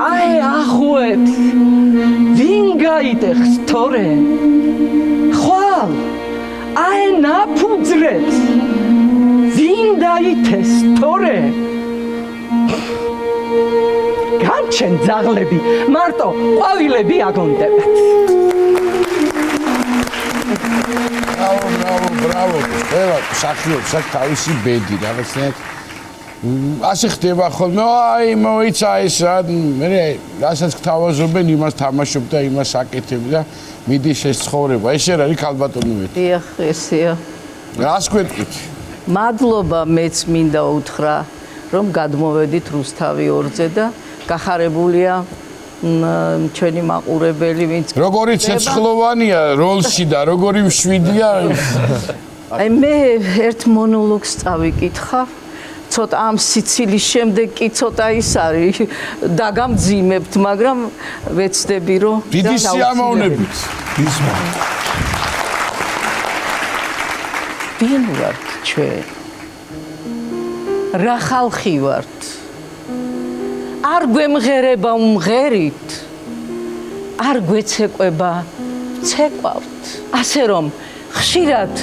[SPEAKER 10] აი ახუებს ვინ გაიტეხს თორე ხვალ აი ნაფუძრებს ვინ დაითეს თორე განჩენ ძაღლები მარტო ყვავილები აგონდებათ
[SPEAKER 2] ბრავო ყველა სახიობს აქ თავისი ბედი რაღაცნაირად ასე ხდება ხოლმე აი მოიცა ეს მე რასაც გთავაზობენ იმას თამაშობ და იმას აკეთებ და მიდის ეს ცხოვრება ეს არ არის ქალბატონი
[SPEAKER 11] დიახ ესეა
[SPEAKER 2] რას გვეტყვით
[SPEAKER 11] მადლობა მეც მინდა უთხრა რომ გადმოვედით რუსთავი 2-ზე და გახარებულია ჩვენი მაყურებელი ვინც
[SPEAKER 2] როგორი ცეცხლოვანია როლში და როგორი მშვიდია
[SPEAKER 11] აი მე ერთ მონოლოგს წავიკითხავ ცოტა ამ სიცილის შემდეგ კი ცოტა ის არის დაგამძიმებთ მაგრამ ვეცდები რომ
[SPEAKER 2] დიდი სიამოვნებით
[SPEAKER 11] ვინ ვართ ჩვენ რა ხალხი ვართ არ გვემღერება უმღერით არ გვეცეკვება ცეკვავთ ასე რომ ხშირად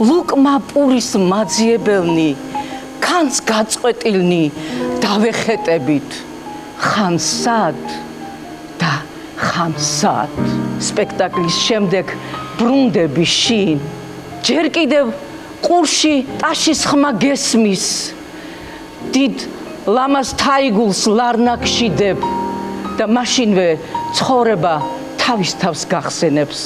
[SPEAKER 11] ლუკმა პურის მაძიებელნი ხანს გაწყვეტილნი დავეხეტებით ხანსად და ხანსად სპექტაკლის შემდეგ ბრუნდები შინ ჯერ კიდევ ყურში ტაშის ხმა გესმის დიდ ლამაზ თაიგულს ლარნაკშიდებ და მაშინვე ცხოვრება თავის თავს გახსენებს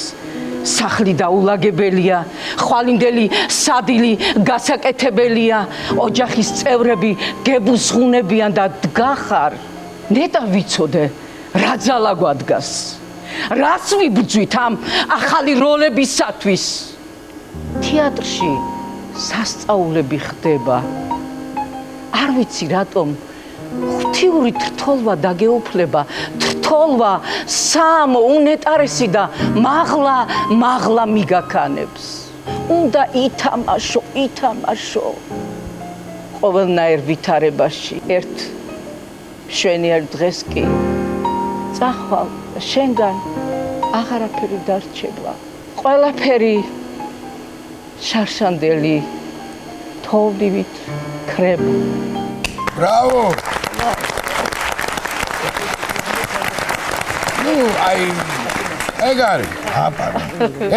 [SPEAKER 11] სახლი დაულაგებელია, ხვალინდელი სადილი გასაკეთებელია, ოჯახის წევრები გებუზღუნებიან და დგახარ. ნეტა ვიცოდე, რა ძალა გვადგას. რას ვიბრძვით ამ ახალი როლებისათვის? თეატრში სასწაულები ხდება. არ ვიცი რატომ ღვთიური თრთოლვა დაგეუფლება, თრთოლვა სამ უნეტარესი და მაღლა მიგაქანებს. უნდა ითამაშო ყოველნაირ ვითარებაში. ერთ მშვენიერ დღეს კი წახვალ შენგან აღარაფერი დარჩება. ყველაფერი შარშანდელი თოვლივით ქრება.
[SPEAKER 2] Bravo! ეგარი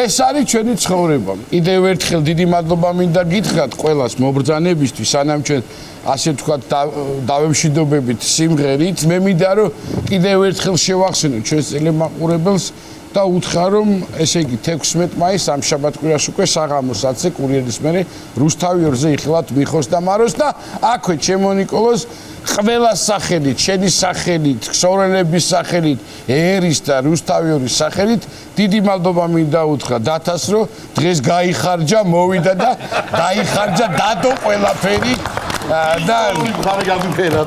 [SPEAKER 2] ეს არის ჩვენი ცხოვრება. კიდევ ერთხელ დიდი მადლობა მინდა გითხრათ ყველას მობრძანებისთვის, სანამ ჩვენ ასე ვთქვათ დავემშვიდობებით სიმღერით. მე მინდა რომ კიდევ ერთხელ შევახსენოთ ჩვენს ტელემაყურებელს და უთხრა რომ ესე იგი 16 მაისს ამ შაბათ-კვირას უკვე საღამოს 10-ზე კურიერის მერე რუსთავი 2-ზე იხილავთ მიხოს და მაროს და აქვე ჩემო ნიკოლოზ ყველას სახელით, შენი სახელით, ქსოვრელების სახელით, ერის და რუსთავი 2-ის სახელით დიდი მადლობა მინდა უთხრა დათას რომ დღეს გაიხარჯა, მოვიდა და დაიხარჯა დადო ყველაფერი და
[SPEAKER 4] ხარ გამიფერა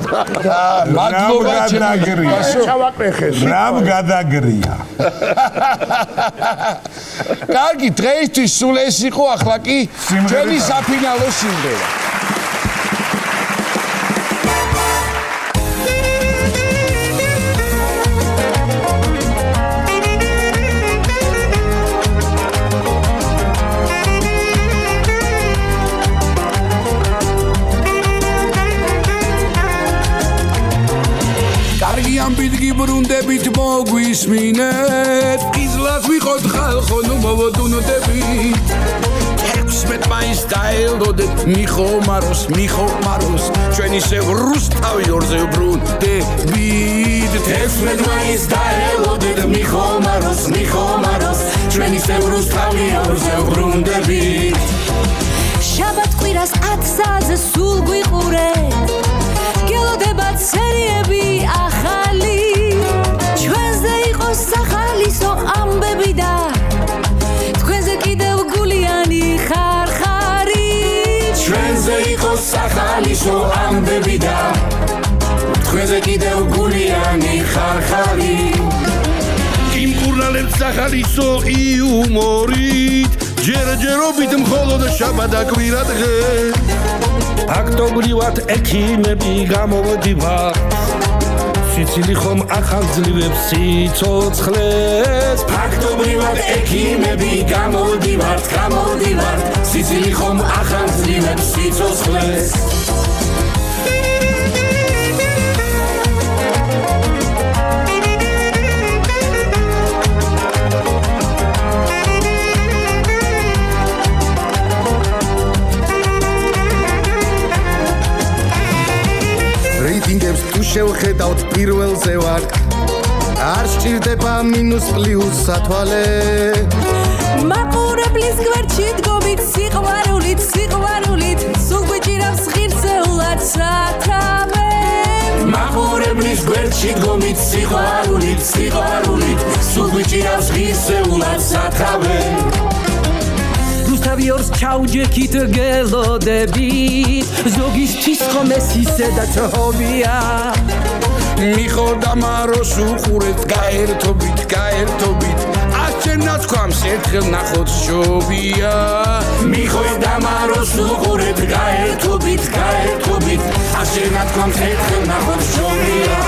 [SPEAKER 4] და
[SPEAKER 2] მადლობა
[SPEAKER 1] გადაგრია.
[SPEAKER 5] ჩავაკრეხეს.
[SPEAKER 1] რამ გადაგრია.
[SPEAKER 2] კარგი, დღეისთვის სულ ეს იყო, ახლა კი ჩვენი საფინალო სიმღერა.
[SPEAKER 3] მინდებით მოგვისმინეთ ყიზლას ვიყოთ ხალხო ნუ მოვოდუნდებით 16 მაისს დაელოდეთ მიხომაროს ჩვენ ისევ რუსთავი ორზე ვბრუნდებით 16 მაისს დაელოდეთ მიხომაროს ჩვენ ისევ რუსთავი ორზე ვბრუნდებით
[SPEAKER 12] შაბათ კვირას 10 საათზე სულ გვიყურეთ გელოდებათ სერიები ახალი ჩვენზე იყოს სახალისო ამბები და თქვენზე კიდევ გულიანი ხარხარი
[SPEAKER 3] ჩვენზე იყოს სახალისო ამბები და თქვენზე კიდევ გულიანი ხარხარი იმკურნალებთ სახალისო იუმორით ჯერჯერობით მხოლოდ შაბათ და კვირა დღე
[SPEAKER 6] ფაქტობრივად ექიმები გამოვდივართ სიცილი ხომ ახალძლივებს სიცოცხლეს
[SPEAKER 3] ფაქტობრივად ექიმები გამოვდივართ სიცილი ხომ ახალძლივებს სიცოცხლეს რეიტინგებს თუ შევხედავთ პირველზე ვარ არ სჭირდება მინუს პლუს სათვალე
[SPEAKER 12] მაყურებლის გვერდში დგობით სიყვარულით სულ გვიჭირავს ღირსეულად სათავე
[SPEAKER 3] მაყურებლის გვერდში დგობით სიყვარულით სულ გვიჭირავს ღირსეულად სათავე
[SPEAKER 10] რუსთავი ორს ჩაუჯექით გელოდებით ზოგისთვის ხომ ეს ისე და თობია
[SPEAKER 3] მიხოდა მაროს უყურეთ გაერთობით ასჩენაც ქვამს ერთხელ ნახოთ შობია მიხოდა მაროს უყურეთ გაერთობით ასჩენაც ქვამს ერთხელ ნახოთ შობია